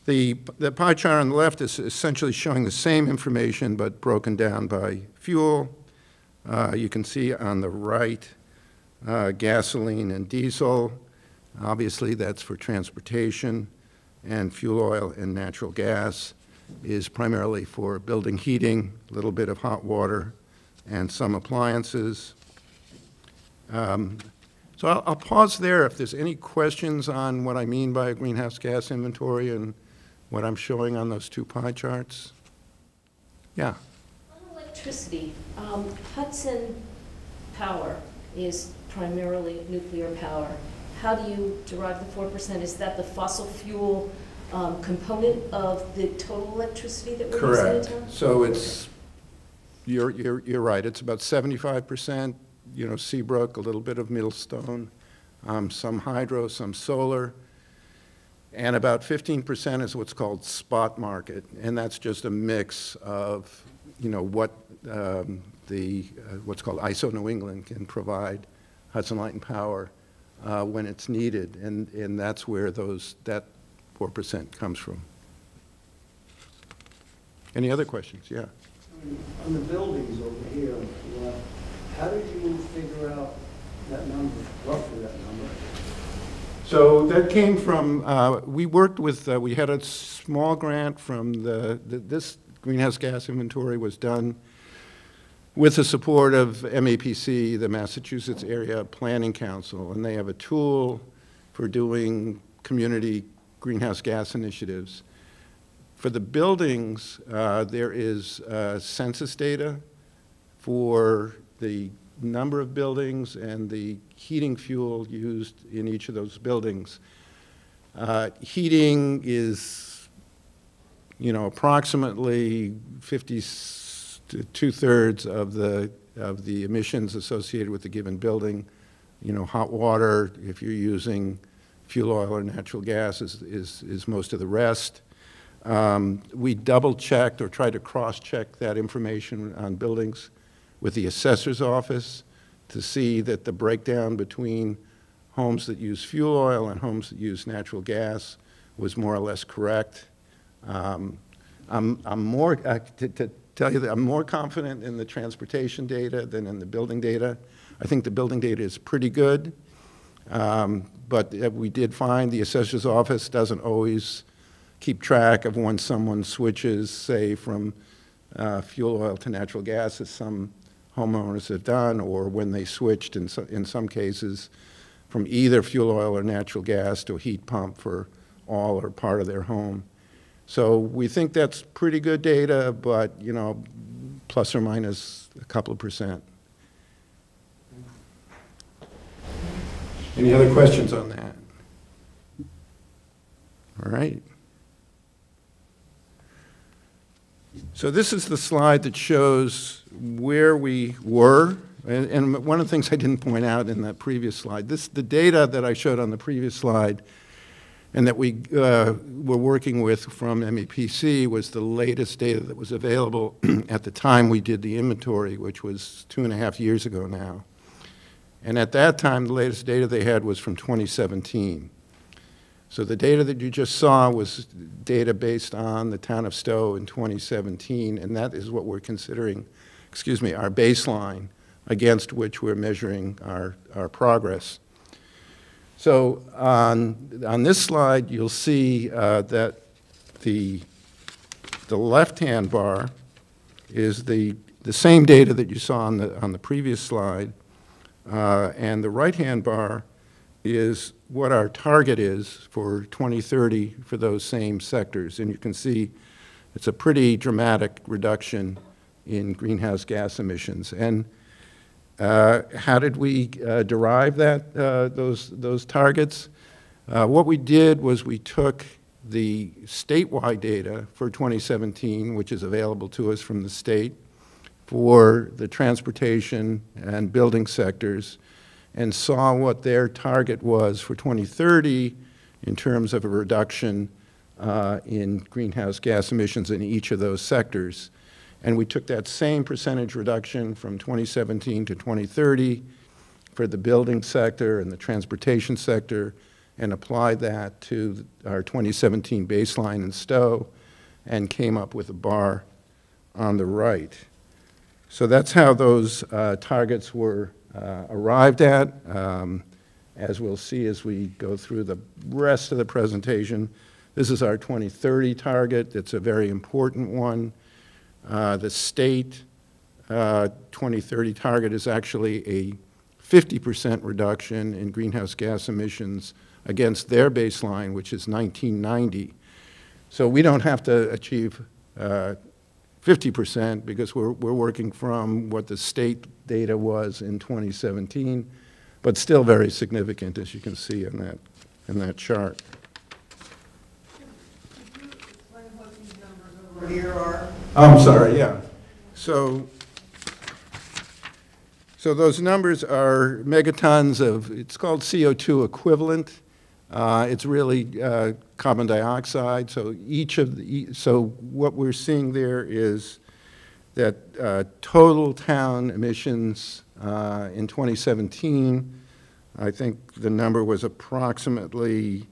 The pie chart on the left is essentially showing the same information but broken down by fuel. You can see on the right gasoline and diesel. Obviously, that's for transportation, and fuel oil and natural gas is primarily for building heating, a little bit of hot water, and some appliances. So I'll pause there if there's any questions on what I mean by a greenhouse gas inventory and what I'm showing on those two pie charts. Yeah. On electricity, Hudson Power is primarily nuclear power. How do you derive the 4%? Is that the fossil fuel component of the total electricity that we're using in town? Correct. So it's, you're right, it's about 75%, Seabrook, a little bit of Middlestone, some hydro, some solar, and about 15% is what's called spot market, and that's just a mix of, what what's called ISO New England can provide Hudson Light and Power when it's needed, and that's where that 4% comes from. Any other questions? Yeah. On the buildings over here, how did you figure out that number, roughly that number? So that came from, we worked with, we had a small grant from this greenhouse gas inventory was done with the support of MAPC, the Massachusetts Area Planning Council, and they have a tool for doing community greenhouse gas initiatives. For the buildings, there is census data for the number of buildings and the heating fuel used in each of those buildings. Heating is, approximately 2/3 of the emissions associated with the given building. Hot water, if you're using fuel oil or natural gas, is most of the rest. We double-checked or tried to cross-check that information on buildings with the assessor's office to see that the breakdown between homes that use fuel oil and homes that use natural gas was more or less correct. I'm more, to tell you that I'm more confident in the transportation data than in the building data. I think the building data is pretty good, but we did find the assessor's office doesn't always keep track of when someone switches, say, from fuel oil to natural gas, as some homeowners have done, or when they switched, in some cases, from either fuel oil or natural gas to a heat pump for all or part of their home. So we think that's pretty good data, but, plus or minus a couple of percent. Any other questions on that? All right. So this is the slide that shows where we were, and one of the things I didn't point out in that previous slide, the data that I showed on the previous slide and that we were working with from MEPC was the latest data that was available at the time we did the inventory, which was 2.5 years ago now. And at that time, the latest data they had was from 2017. So the data that you just saw was data based on the town of Stow in 2017, and that is what we're considering, our baseline against which we're measuring our progress. So on this slide, you'll see that the left-hand bar is the same data that you saw on the previous slide, and the right-hand bar is what our target is for 2030 for those same sectors. And you can see it's a pretty dramatic reduction in greenhouse gas emissions. And how did we derive those targets? What we did was we took the statewide data for 2017, which is available to us from the state, for the transportation and building sectors, and saw what their target was for 2030 in terms of a reduction in greenhouse gas emissions in each of those sectors. And we took that same percentage reduction from 2017 to 2030 for the building sector and the transportation sector and applied that to our 2017 baseline in Stow and came up with a bar on the right. So that's how those targets were arrived at. As we'll see as we go through the rest of the presentation, this is our 2030 target. It's a very important one. The state 2030 target is actually a 50% reduction in greenhouse gas emissions against their baseline, which is 1990. So we don't have to achieve 50% because we're working from what the state data was in 2017, but still very significant, as you can see in that chart. Could you explain what these numbers over here are? I'm sorry, yeah. So those numbers are megatons of, it's called CO2 equivalent. It's really carbon dioxide. So so what we're seeing there is that total town emissions in 2017, I think the number was approximately,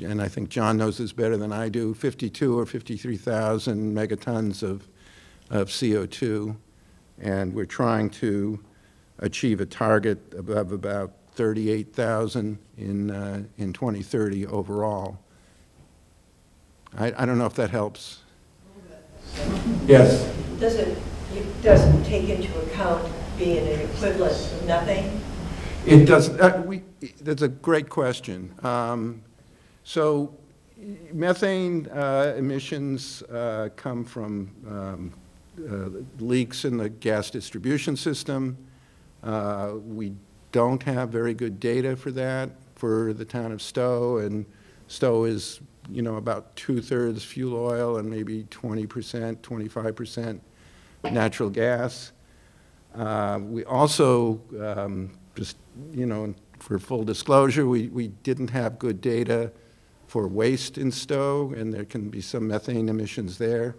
and I think John knows this better than I do, 52 or 53,000 megatons of CO2. And we're trying to achieve a target of about 38,000 in 2030 overall. I don't know if that helps. Yes? It doesn't take into account being an equivalent of nothing? It doesn't. That's a great question. So methane emissions come from leaks in the gas distribution system. We don't have very good data for that for the town of Stow, and Stow is, about 2/3 fuel oil and maybe 20%, 25% natural gas. We also, just, for full disclosure, we didn't have good data for waste in Stow, and there can be some methane emissions there.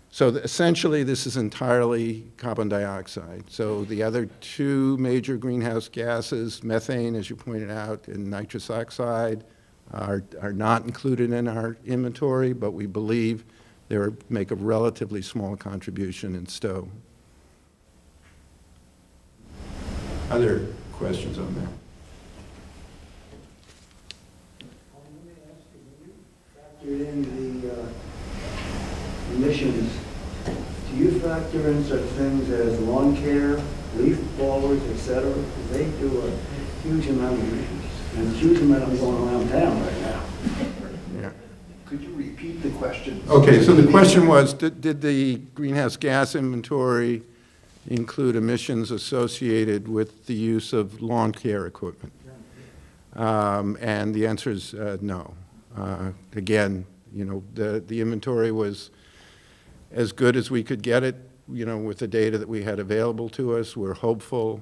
So essentially, this is entirely carbon dioxide. So the other two major greenhouse gases, methane, as you pointed out, and nitrous oxide, are not included in our inventory, but we believe they make a relatively small contribution in Stow. Other questions on that? Let me ask you, when you factored in the emissions, do you factor in such things as lawn care, leaf blowers, et cetera? Because they do a huge amount of emissions, and a huge amount of them going around town right now. Yeah. Could you repeat the question? Okay, so the question was, did the greenhouse gas inventory include emissions associated with the use of lawn care equipment? And the answer is no. Again, the inventory was as good as we could get it, with the data that we had available to us. We're hopeful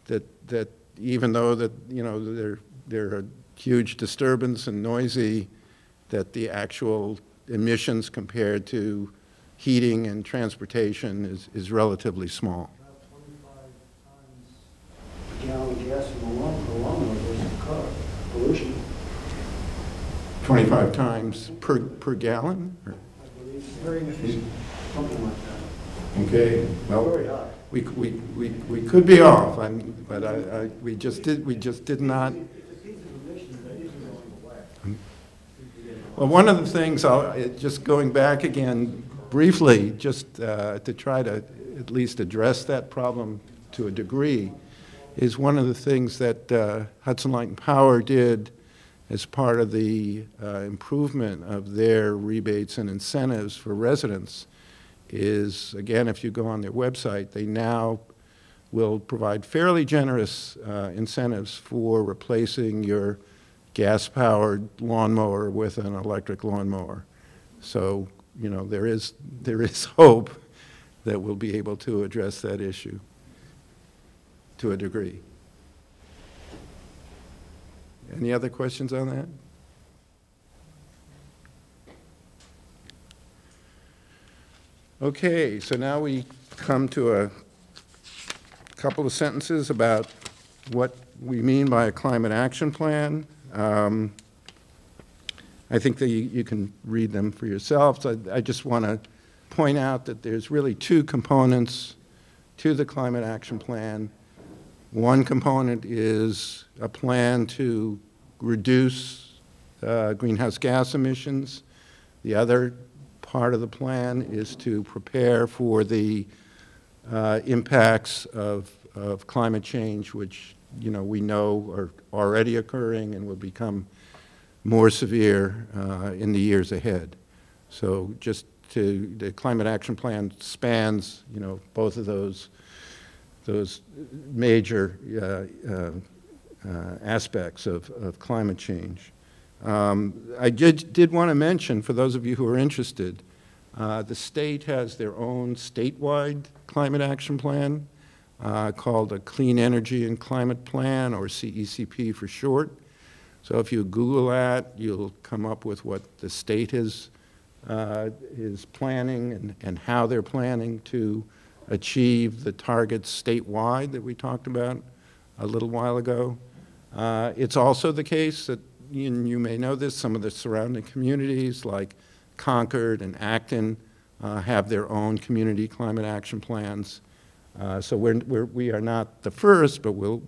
that even though that, they're a huge disturbance and noisy, that the actual emissions compared to heating and transportation is relatively small. About 25 times a gallon of gas in the lawnmower versus the car. Pollution. 25 times per gallon? Or? I believe it's very efficient, something like that. Okay, well, Very high. we could be off, but we just did not. Well, one of the things, just going back again briefly, just to try to at least address that problem to a degree, is one of the things that Hudson Light and Power did as part of the improvement of their rebates and incentives for residents is, again, if you go on their website, they now will provide fairly generous incentives for replacing your gas-powered lawnmower with an electric lawnmower. So, you know, there is hope that we'll be able to address that issue to a degree. Any other questions on that? Okay, so now we come to a couple of sentences about what we mean by a climate action plan. I think that you can read them for yourselves. I just want to point out that there's really two components to the climate action plan. One component is a plan to reduce greenhouse gas emissions. The other part of the plan is to prepare for the impacts of climate change, which we know are already occurring and will become more severe in the years ahead. So the climate action plan spans both of those major aspects of climate change. I did want to mention, for those of you who are interested, the state has their own statewide climate action plan called a Clean Energy and Climate Plan, or CECP for short. So if you Google that, you'll come up with what the state is planning and how they're planning to achieve the targets statewide that we talked about a little while ago. It's also the case that, you may know this, some of the surrounding communities like Concord and Acton have their own community climate action plans. So we are not the first, but we'll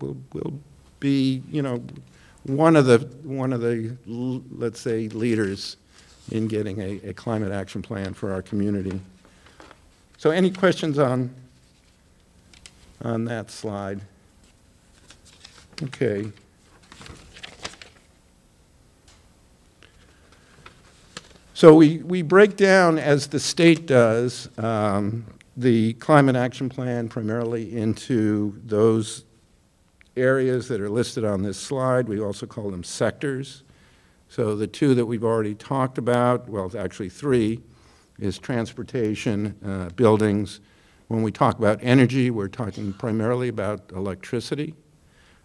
be, one of the let's say leaders in getting a climate action plan for our community. So any questions on that slide? Okay. So we break down, as the state does, the climate action plan primarily into those areas that are listed on this slide. We also call them sectors. So the two that we've already talked about, well, actually three, is transportation, buildings. When we talk about energy, we're talking primarily about electricity,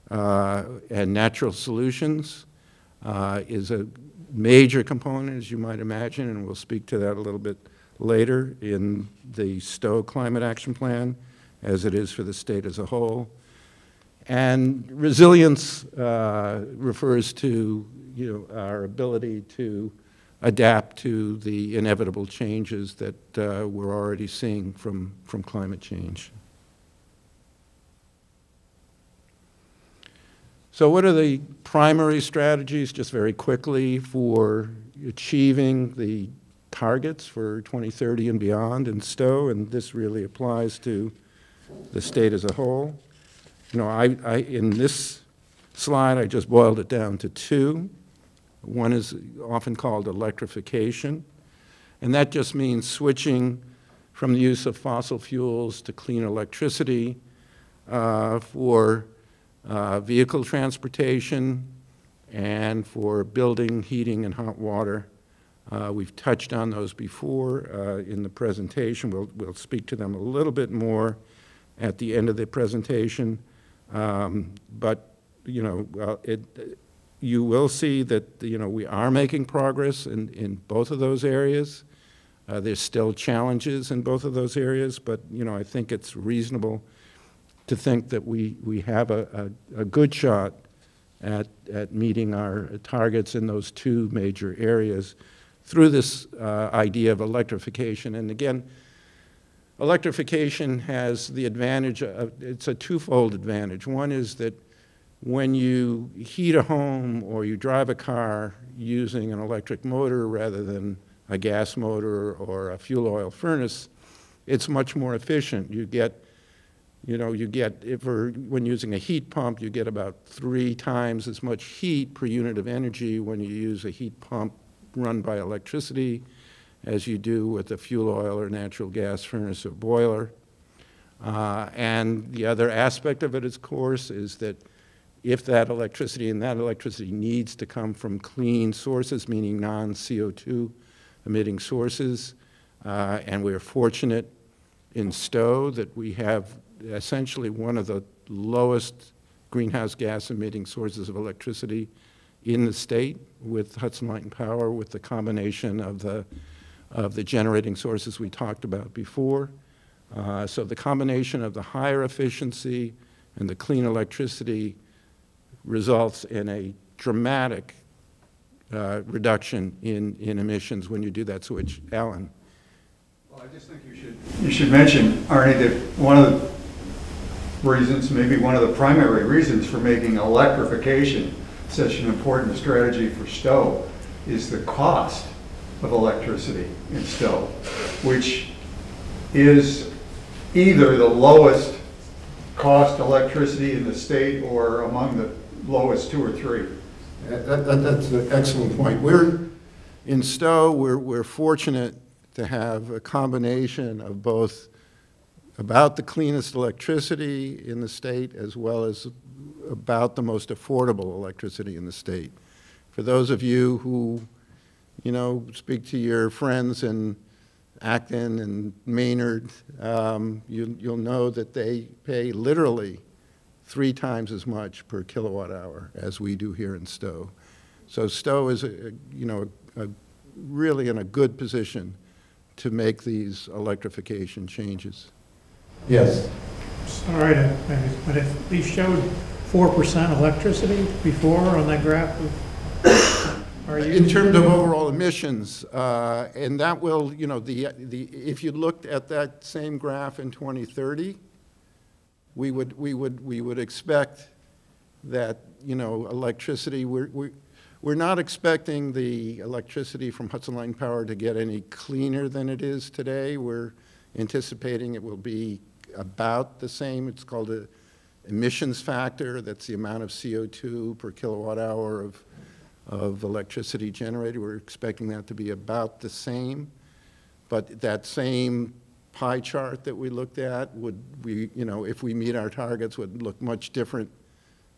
and natural solutions is a major component, as you might imagine, and we'll speak to that a little bit later in the Stow Climate Action Plan, as it is for the state as a whole. And resilience refers to our ability to adapt to the inevitable changes that we're already seeing from climate change. So what are the primary strategies, just very quickly, for achieving the targets for 2030 and beyond in Stow? And this really applies to the state as a whole. In this slide, I just boiled it down to two. One is often called electrification, and that just means switching from the use of fossil fuels to clean electricity for vehicle transportation and for building, heating, and hot water. We've touched on those before in the presentation. We'll speak to them a little bit more at the end of the presentation. But you will see that we are making progress in both of those areas. There's still challenges in both of those areas, but I think it's reasonable to think that we have a good shot at meeting our targets in those two major areas through this idea of electrification. And again, electrification has the advantage of, it's a twofold advantage. One is that when you heat a home or you drive a car using an electric motor rather than a gas motor or a fuel oil furnace, it's much more efficient. You get, when using a heat pump, you get about 3 times as much heat per unit of energy when you use a heat pump run by electricity as you do with a fuel oil or natural gas furnace or boiler. And the other aspect of it, of course, is that if that electricity, and that electricity needs to come from clean sources, meaning non-CO2 emitting sources, and we're fortunate in Stow that we have essentially one of the lowest greenhouse gas emitting sources of electricity in the state with Hudson Light and Power, with the combination of the generating sources we talked about before. So the combination of the higher efficiency and the clean electricity results in a dramatic reduction in emissions when you do that switch. Alan? Well, I just think you should mention, Arnie, that one of the reasons, maybe one of the primary reasons for making electrification such an important strategy for Stow is the cost of electricity in Stow, which is either the lowest cost electricity in the state or among the lowest 2 or 3. That's an excellent point. In Stow, we're fortunate to have a combination of both about the cleanest electricity in the state as well as about the most affordable electricity in the state. For those of you who, speak to your friends in Acton and Maynard, you'll know that they pay literally 3 times as much per kilowatt hour as we do here in Stow. So Stow is, really in a good position to make these electrification changes. Yes. Sorry to, but if we showed 4% electricity before on that graph, in terms of overall emissions, and that will, if you looked at that same graph in 2030, we would expect that, electricity, we're not expecting the electricity from Hudson Light and Power to get any cleaner than it is today. We're anticipating it will be about the same. It's called an emissions factor. That's the amount of CO2 per kilowatt hour of electricity generated. We're expecting that to be about the same. But that same pie chart that we looked at if we meet our targets, would look much different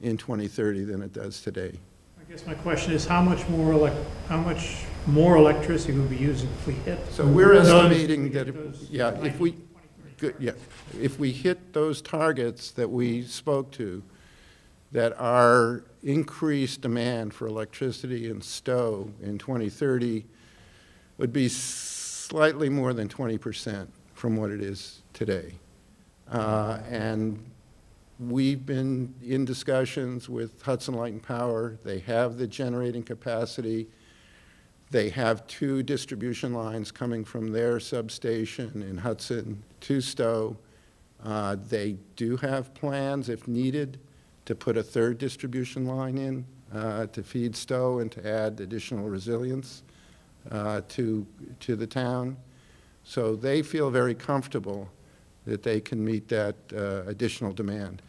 in 2030 than it does today. I guess my question is how much more electricity would we be using if we hit? So we're estimating that if we hit those targets that we spoke to, that our increased demand for electricity in Stow in 2030 would be slightly more than 20% from what it is today. And we've been in discussions with Hudson Light and Power. They have the generating capacity. They have 2 distribution lines coming from their substation in Hudson to Stow. They do have plans, if needed, to put a 3rd distribution line in to feed Stow and to add additional resilience to the town. So they feel very comfortable that they can meet that additional demand.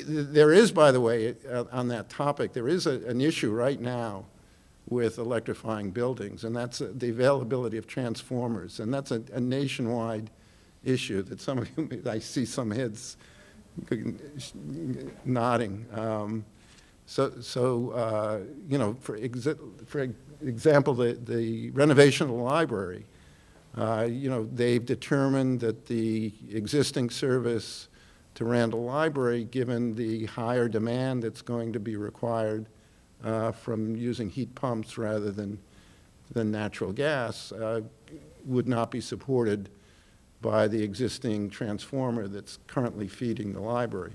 There is, by the way, on that topic, there is an issue right now with electrifying buildings, and that's the availability of transformers, and that's a nationwide issue that some of you, I see some heads nodding. For example, the renovation of the library, they've determined that the existing service to Randall Library, given the higher demand that's going to be required from using heat pumps rather than natural gas, would not be supported by the existing transformer that's currently feeding the library.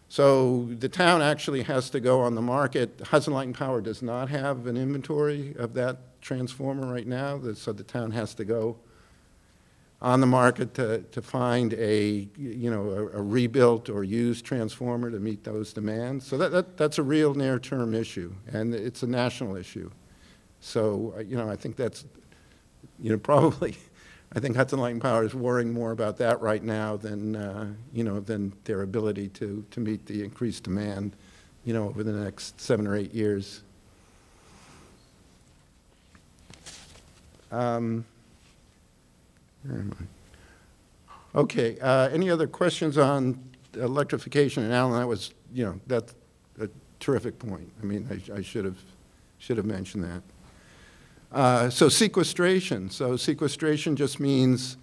So the town actually has to go on the market. Hudson Light and Power does not have an inventory of that transformer right now, so the town has to go on the market to find a rebuilt or used transformer to meet those demands. So that's a real near-term issue, and it's a national issue. So, I think that's, probably, I think Hudson Light and Power is worrying more about that right now than, than their ability to meet the increased demand, over the next 7 or 8 years. Where am I? Okay, any other questions on electrification? And Alan, that was, that's a terrific point. I mean, I should have mentioned that. So sequestration. So sequestration just means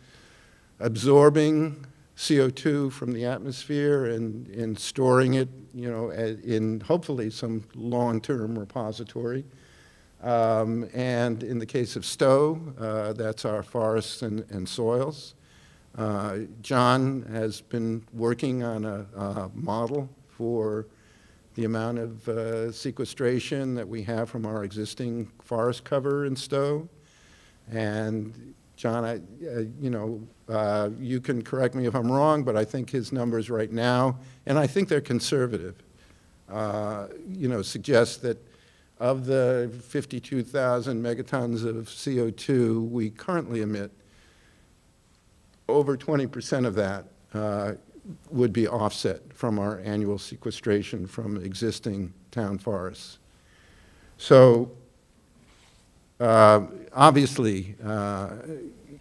absorbing CO2 from the atmosphere and storing it, in hopefully some long-term repository. And in the case of Stow, that's our forests and soils. John has been working on a model for the amount of sequestration that we have from our existing forest cover in Stow. And John, you can correct me if I'm wrong, but I think his numbers right now, and I think they're conservative, suggest that of the 52,000 megatons of CO2 we currently emit, over 20% of that would be offset from our annual sequestration from existing town forests. So obviously,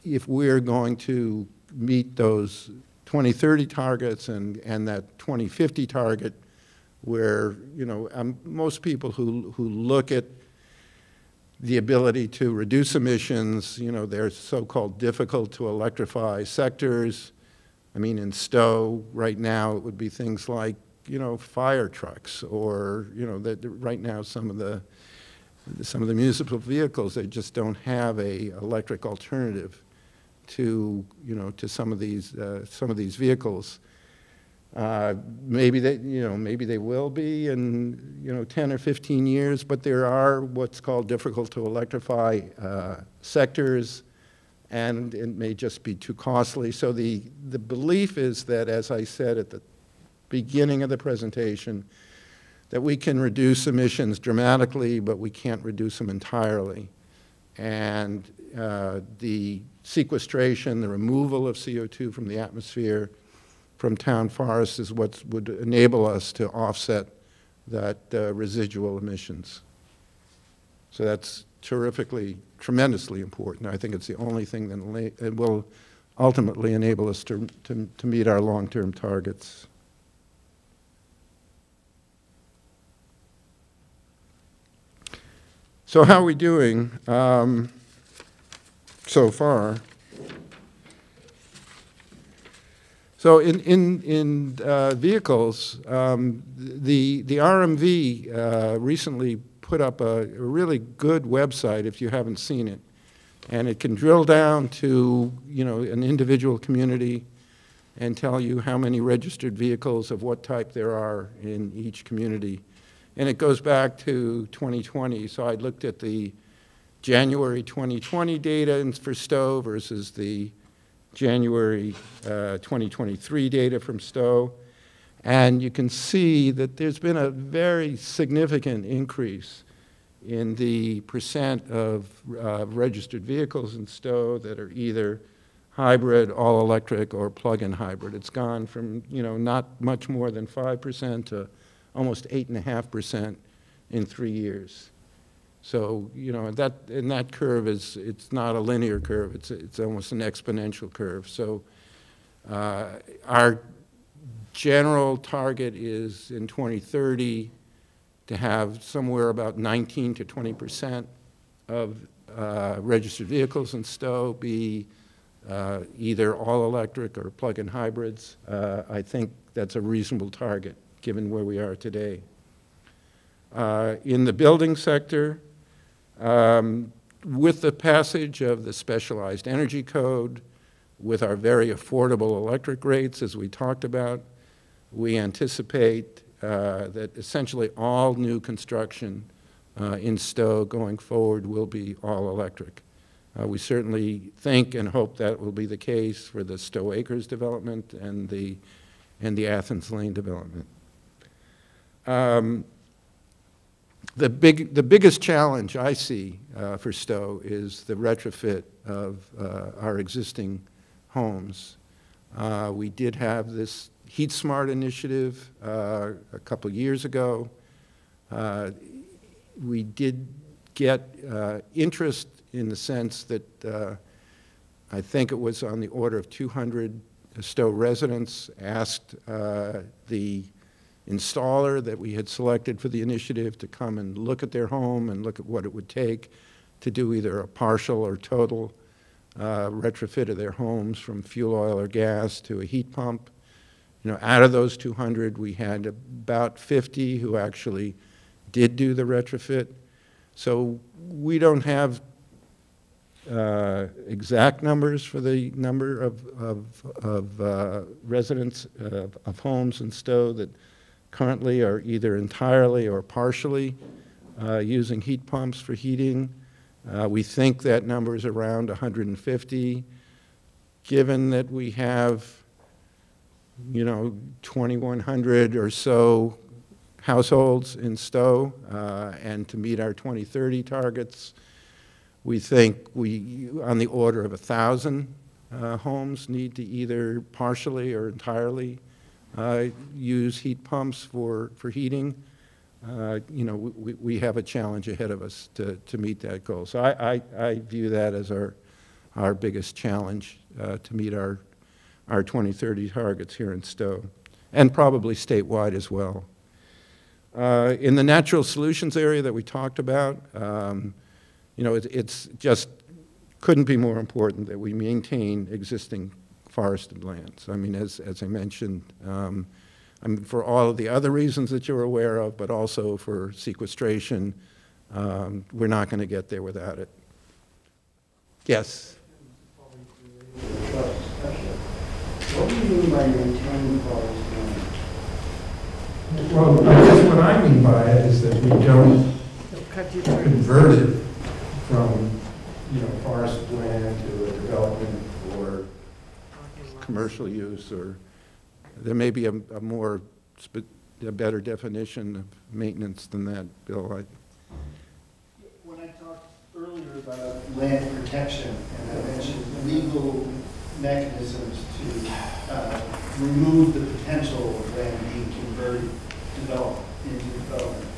if we're going to meet those 2030 targets and that 2050 target, where, most people who look at the ability to reduce emissions, they're so-called difficult to electrify sectors. I mean, in Stow right now, it would be things like, fire trucks, or, that right now some of the municipal vehicles, they just don't have a electric alternative to, to some of these vehicles. Maybe they will be in 10 or 15 years, but there are what's called difficult to electrify sectors, and it may just be too costly. So the belief is that, as I said at the beginning of the presentation, that we can reduce emissions dramatically, but we can't reduce them entirely. And the sequestration, the removal of CO2 from the atmosphere from town forests is what would enable us to offset that residual emissions. So that's tremendously important. I think it's the only thing that will ultimately enable us to meet our long-term targets. So how are we doing so far? So in vehicles, the RMV recently put up a really good website, if you haven't seen it, and it can drill down to an individual community and tell you how many registered vehicles of what type there are in each community. And it goes back to 2020. So I looked at the January 2020 data for Stow versus the January 2023 data from Stow. And you can see that there's been a very significant increase in the percent of registered vehicles in Stow that are either hybrid, all-electric, or plug-in hybrid. It's gone from not much more than 5% to almost 8.5% in 3 years. So that curve it's not a linear curve. It's almost an exponential curve. So our general target is in 2030 to have somewhere about 19 to 20% of registered vehicles in Stow be either all-electric or plug-in hybrids. I think that's a reasonable target given where we are today. In the building sector, with the passage of the Specialized Energy Code, with our very affordable electric rates, as we talked about, we anticipate that essentially all new construction in Stow going forward will be all electric. We certainly think and hope that will be the case for the Stow Acres development and the Athens Lane development. The biggest challenge I see for Stow is the retrofit of our existing homes. We did have this Heat Smart initiative a couple years ago. We did get interest in the sense that I think it was on the order of 200 Stow residents asked the installer that we had selected for the initiative to come and look at their home and look at what it would take to do either a partial or total retrofit of their homes from fuel oil or gas to a heat pump. You know, out of those 200, we had about 50 who actually did do the retrofit. So we don't have exact numbers for the number of residents of homes in Stow that currently are either entirely or partially using heat pumps for heating. We think that number is around 150. Given that we have, you know, 2,100 or so households in Stow, and to meet our 2030 targets, we think on the order of 1,000 homes need to either partially or entirely use heat pumps for heating. You know, we have a challenge ahead of us to meet that goal. So I view that as our biggest challenge to meet our 2030 targets here in Stow, and probably statewide as well. In the natural solutions area that we talked about, you know, it's just couldn't be more important that we maintain existing forested lands. I mean, as I mentioned, I mean, for all of the other reasons that you're aware of, but also for sequestration, we're not going to get there without it. Yes? What do you mean by maintaining forest land? Well, I guess what I mean by it is that we don't convert it from, you know, forest land to a development or commercial use, or there may be a better definition of maintenance than that, Bill. When I talked earlier about land protection, and I mentioned legal mechanisms to remove the potential of land being converted, developed into development.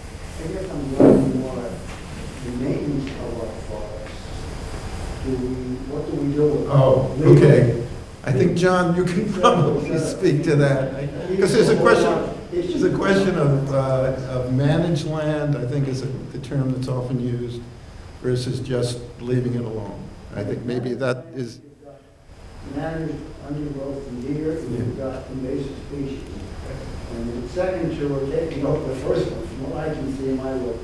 I guess I'm learning more the maintenance of our forests. What do we do with it? Oh, okay. I think, John, you can probably speak to that. Because there's a question of managed land, I think is the term that's often used, versus just leaving it alone. I think maybe that is... Managed undergrowth and deer, and you've got invasive species. And the second two are taking over the first one, from what I can see in my work.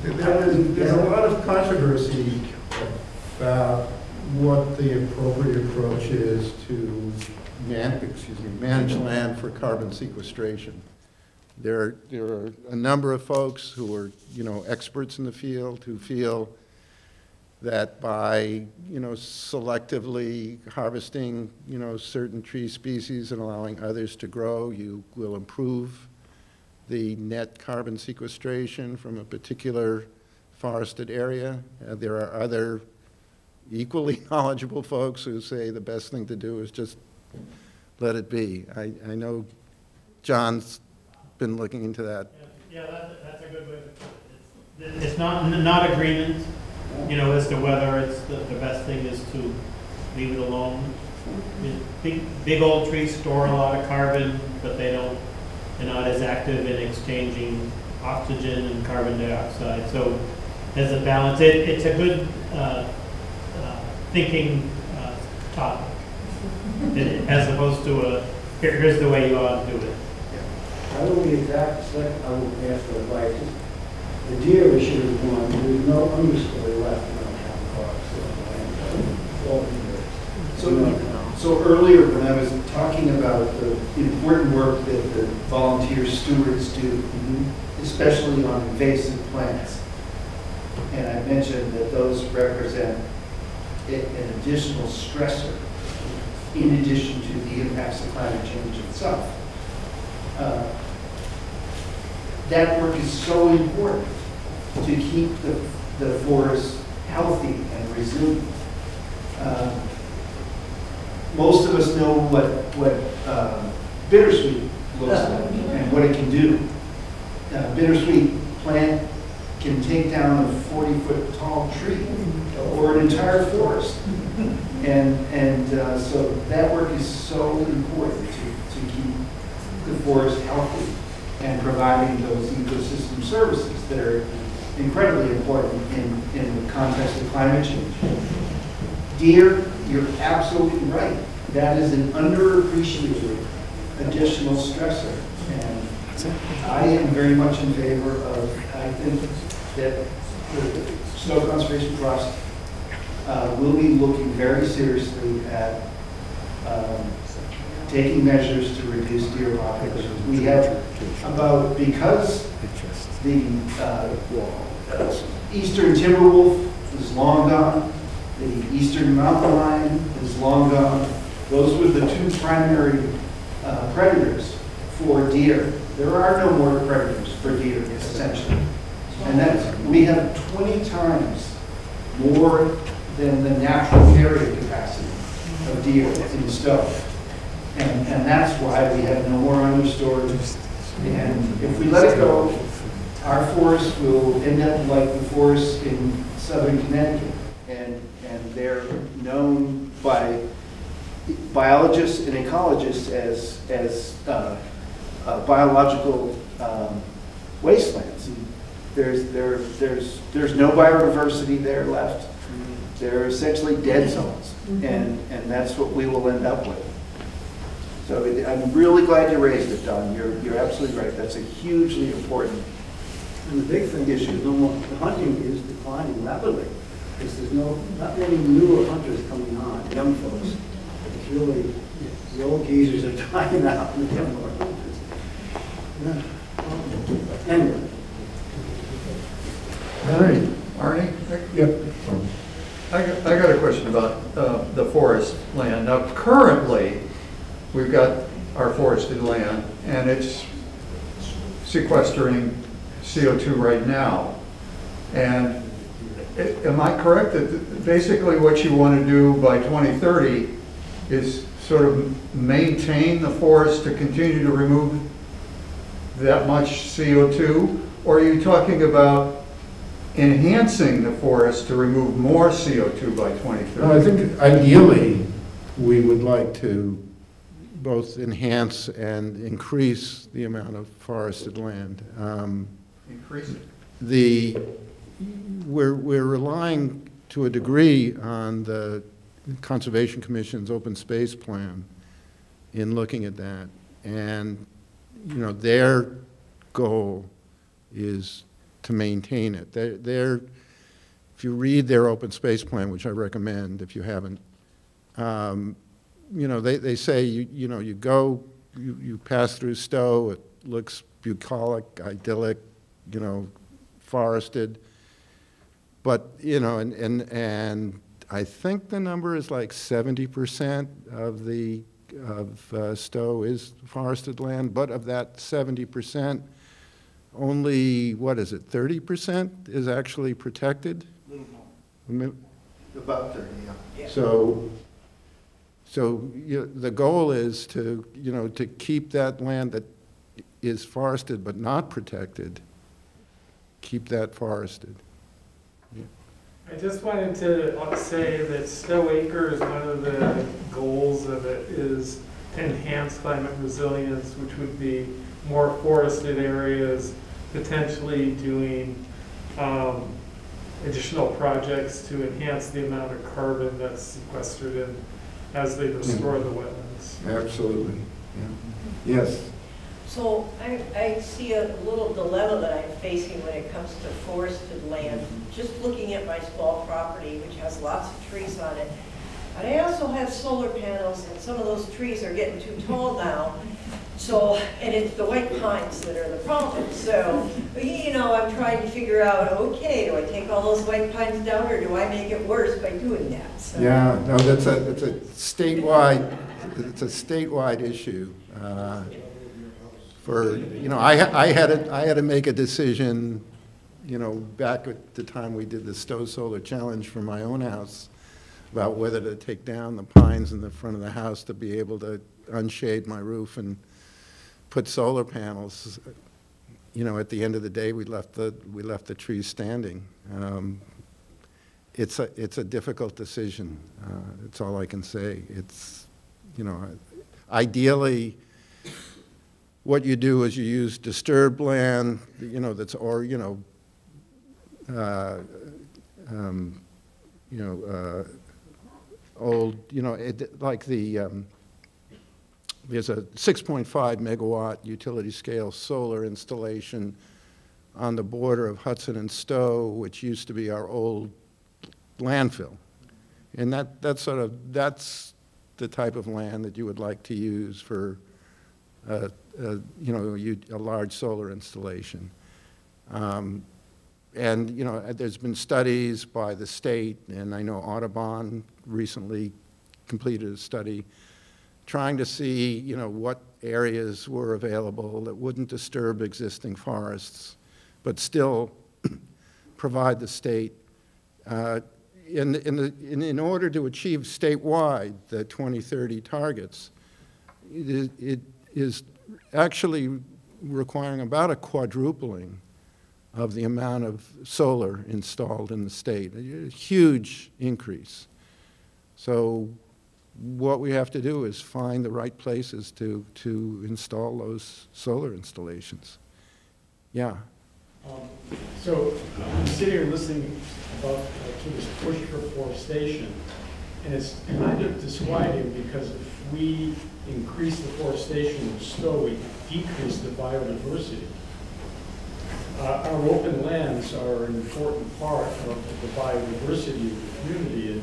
There's a lot of controversy about what the appropriate approach is to manage land for carbon sequestration. There are a number of folks who are, you know, experts in the field who feel that by, you know, selectively harvesting, you know, certain tree species and allowing others to grow, you will improve the net carbon sequestration from a particular forested area. There are other equally knowledgeable folks who say the best thing to do is just let it be. I know John's been looking into that. Yeah, that's a good way to put it. It's not agreement, you know, as to whether it's the best thing is to leave it alone. I mean, big old trees store a lot of carbon, but they're not as active in exchanging oxygen and carbon dioxide. So as a balance, it's a good thinking topic, as opposed to here's the way you ought to do it. I will be exact, I will ask for advice. The deer issue is one, there's no understory left in our town parks. So earlier when I was talking about the important work that the volunteer stewards do, especially on invasive plants, and I mentioned that those represent an additional stressor in addition to the impacts of climate change itself. That work is so important to keep the forest healthy and resilient. Most of us know what bittersweet looks like and what it can do. Bittersweet plant can take down a 40-foot tall tree or an entire forest. And so that work is so important to keep the forest healthy and providing those ecosystem services that are incredibly important in the context of climate change. Deer, you're absolutely right. That is an underappreciated additional stressor. And I am very much in favor of, I think that the Stow Conservation Trust will be looking very seriously at taking measures to reduce deer populations. We have about, because the eastern timber wolf is long gone, the eastern mountain lion is long gone. Those were the two primary predators for deer. There are no more predators for deer, essentially. And that's, we have 20 times more than the natural carrying capacity of deer in Stow. And that's why we have no more understorage. And if we let it go, our forest will end up like the forests in southern Connecticut. And they're known by biologists and ecologists as biological wastelands. There's no biodiversity there left. They're essentially dead zones, and that's what we will end up with. So I'm really glad you raised it, Don. You're absolutely right. That's a hugely important And the big thing is, the hunting is declining rapidly. Because there's not many newer hunters coming on, young folks. It's really, the old geezers are dying out and the young more hunters. Yeah. Anyway. All right, Arnie? Yep. I got a question about the forest land. Now, currently, we've got our forested land, and it's sequestering CO2 right now. And am I correct that basically what you want to do by 2030 is sort of maintain the forest to continue to remove that much CO2? Or are you talking about enhancing the forest to remove more CO2 by 2030? Well, I think ideally we would like to both enhance and increase the amount of forested land. Increase it? We're relying to a degree on the Conservation Commission's open space plan in looking at that. And, you know, their goal is to maintain it. If you read their open space plan, which I recommend if you haven't, you know, they say, you pass through Stow, it looks bucolic, idyllic, you know, forested. But, you know, and I think the number is like 70% of Stow is forested land, but of that 70%, only, what is it, 30% is actually protected? A little more. About 30, yeah. So the goal is to, you know, to keep that land that is forested but not protected, keep that forested. Yeah. I just wanted to say that Stow Acres, one of the goals of it is to enhance climate resilience, which would be more forested areas, potentially doing additional projects to enhance the amount of carbon that's sequestered in as they restore the wetlands. Absolutely. Yeah. Yes. So I see a little dilemma that I'm facing when it comes to forested land. Just looking at my small property, which has lots of trees on it. But I also have solar panels, and some of those trees are getting too tall now. So, and it's the white pines that are the problem. So, you know, I'm trying to figure out, okay, do I take all those white pines down or do I make it worse by doing that? So. Yeah, no, it's a statewide issue. I had to make a decision, you know, back at the time we did the Stow Solar Challenge for my own house about whether to take down the pines in the front of the house to be able to unshade my roof and put solar panels. You know, at the end of the day, we left the trees standing. It's a difficult decision. It's all I can say. It's, you know, ideally, what you do is you use disturbed land, you know, that's, or, you know, old, you know, like there's a 6.5 megawatt utility scale solar installation on the border of Hudson and Stow, which used to be our old landfill. And that's the type of land that you would like to use for you know, a large solar installation. And, you know, there's been studies by the state, and I know Audubon recently completed a study trying to see, you know, what areas were available that wouldn't disturb existing forests, but still provide the state. In order to achieve statewide the 2030 targets, it is actually requiring about a quadrupling of the amount of solar installed in the state, a huge increase. So what we have to do is find the right places to install those solar installations. Yeah. So I'm sitting here listening about to this push for forestation, and it's kind of disquieting because if we increase the forestation of Stow, we decrease the biodiversity. Our open lands are an important part of the biodiversity of the community, and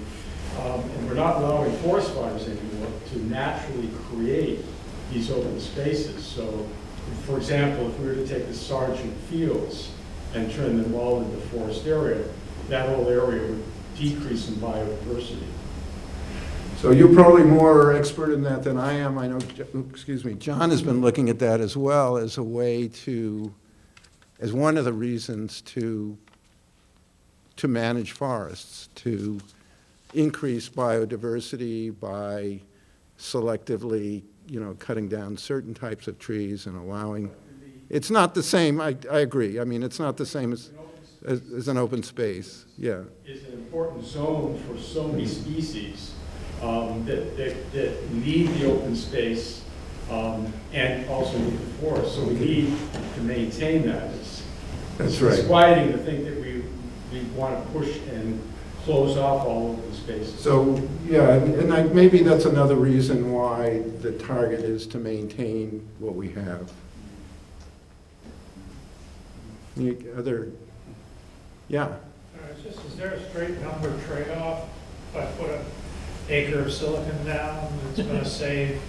we're not allowing forest fires anymore to naturally create these open spaces. So, for example, if we were to take the Sargent Fields and turn them all into forest area, that whole area would decrease in biodiversity. So you're probably more expert in that than I am. I know, excuse me, John has been looking at that as well as a way to, as one of the reasons to manage forests, to increase biodiversity by selectively, you know, cutting down certain types of trees and allowing. It's not the same. I agree. I mean, it's not the same as an open space. Yeah. It's an important zone for so many species that need the open space and also need the forest. So we need to maintain that. It's disquieting to think that we want to push and close off all open spaces. So, yeah, and maybe that's another reason why the target is to maintain what we have. Any other, yeah? Is there a straight number trade-off? If I put an acre of silicon down, it's going to save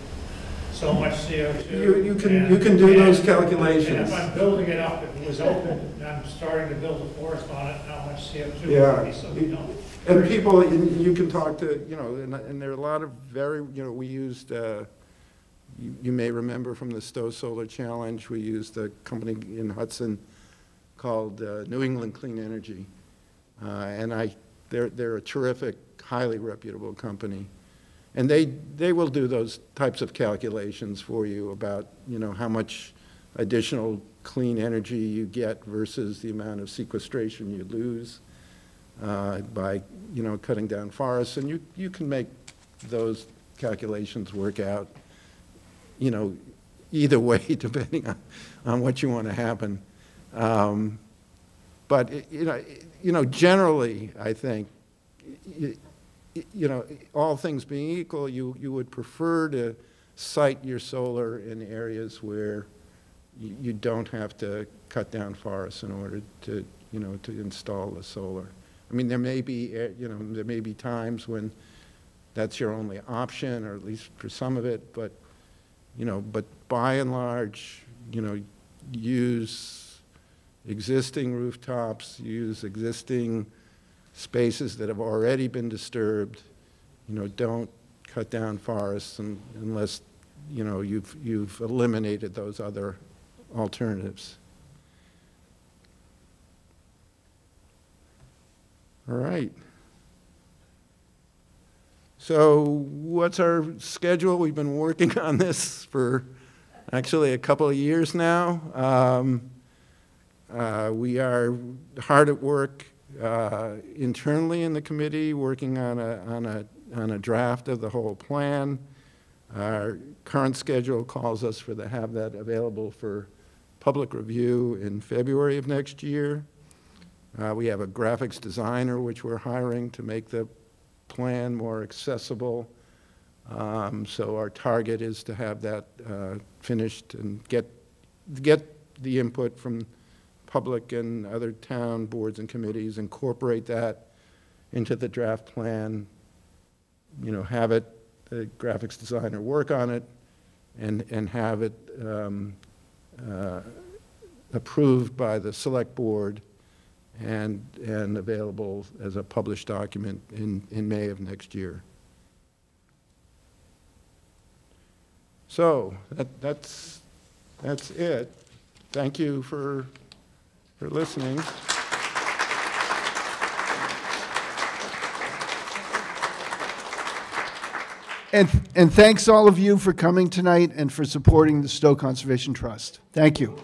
so much CO2? You can do those calculations. And if I'm building it up, if it was open, and I'm starting to build a forest on it, how much CO2 yeah. would be? So we don't. And people, you can talk to, you know, and there are a lot of very, you know, we used, you may remember from the Stow Solar Challenge, we used a company in Hudson called New England Clean Energy. And they're a terrific, highly reputable company. And they will do those types of calculations for you about, you know, how much additional clean energy you get versus the amount of sequestration you lose by, you know, cutting down forests. And you can make those calculations work out, you know, either way, depending on what you want to happen. But, you know, generally, I think, you know, all things being equal, you would prefer to site your solar in areas where you don't have to cut down forests in order to, you know, to install the solar. I mean, there may be, you know, there may be times when that's your only option, or at least for some of it, but, you know, but by and large, use existing rooftops, use existing spaces that have already been disturbed. Don't cut down forests unless, you've eliminated those other alternatives. All right. So what's our schedule? We've been working on this for actually a couple of years now. We are hard at work internally in the committee, working on a draft of the whole plan. Our current schedule calls us to have that available for public review in February of next year. We have a graphics designer which we're hiring to make the plan more accessible. So our target is to have that finished and get the input from public and other town boards and committees, incorporate that into the draft plan, have it, the graphics designer work on it, and have it approved by the select board and available as a published document in May of next year. So that's it. Thank you for listening. And thanks all of you for coming tonight and for supporting the Stow Conservation Trust. Thank you.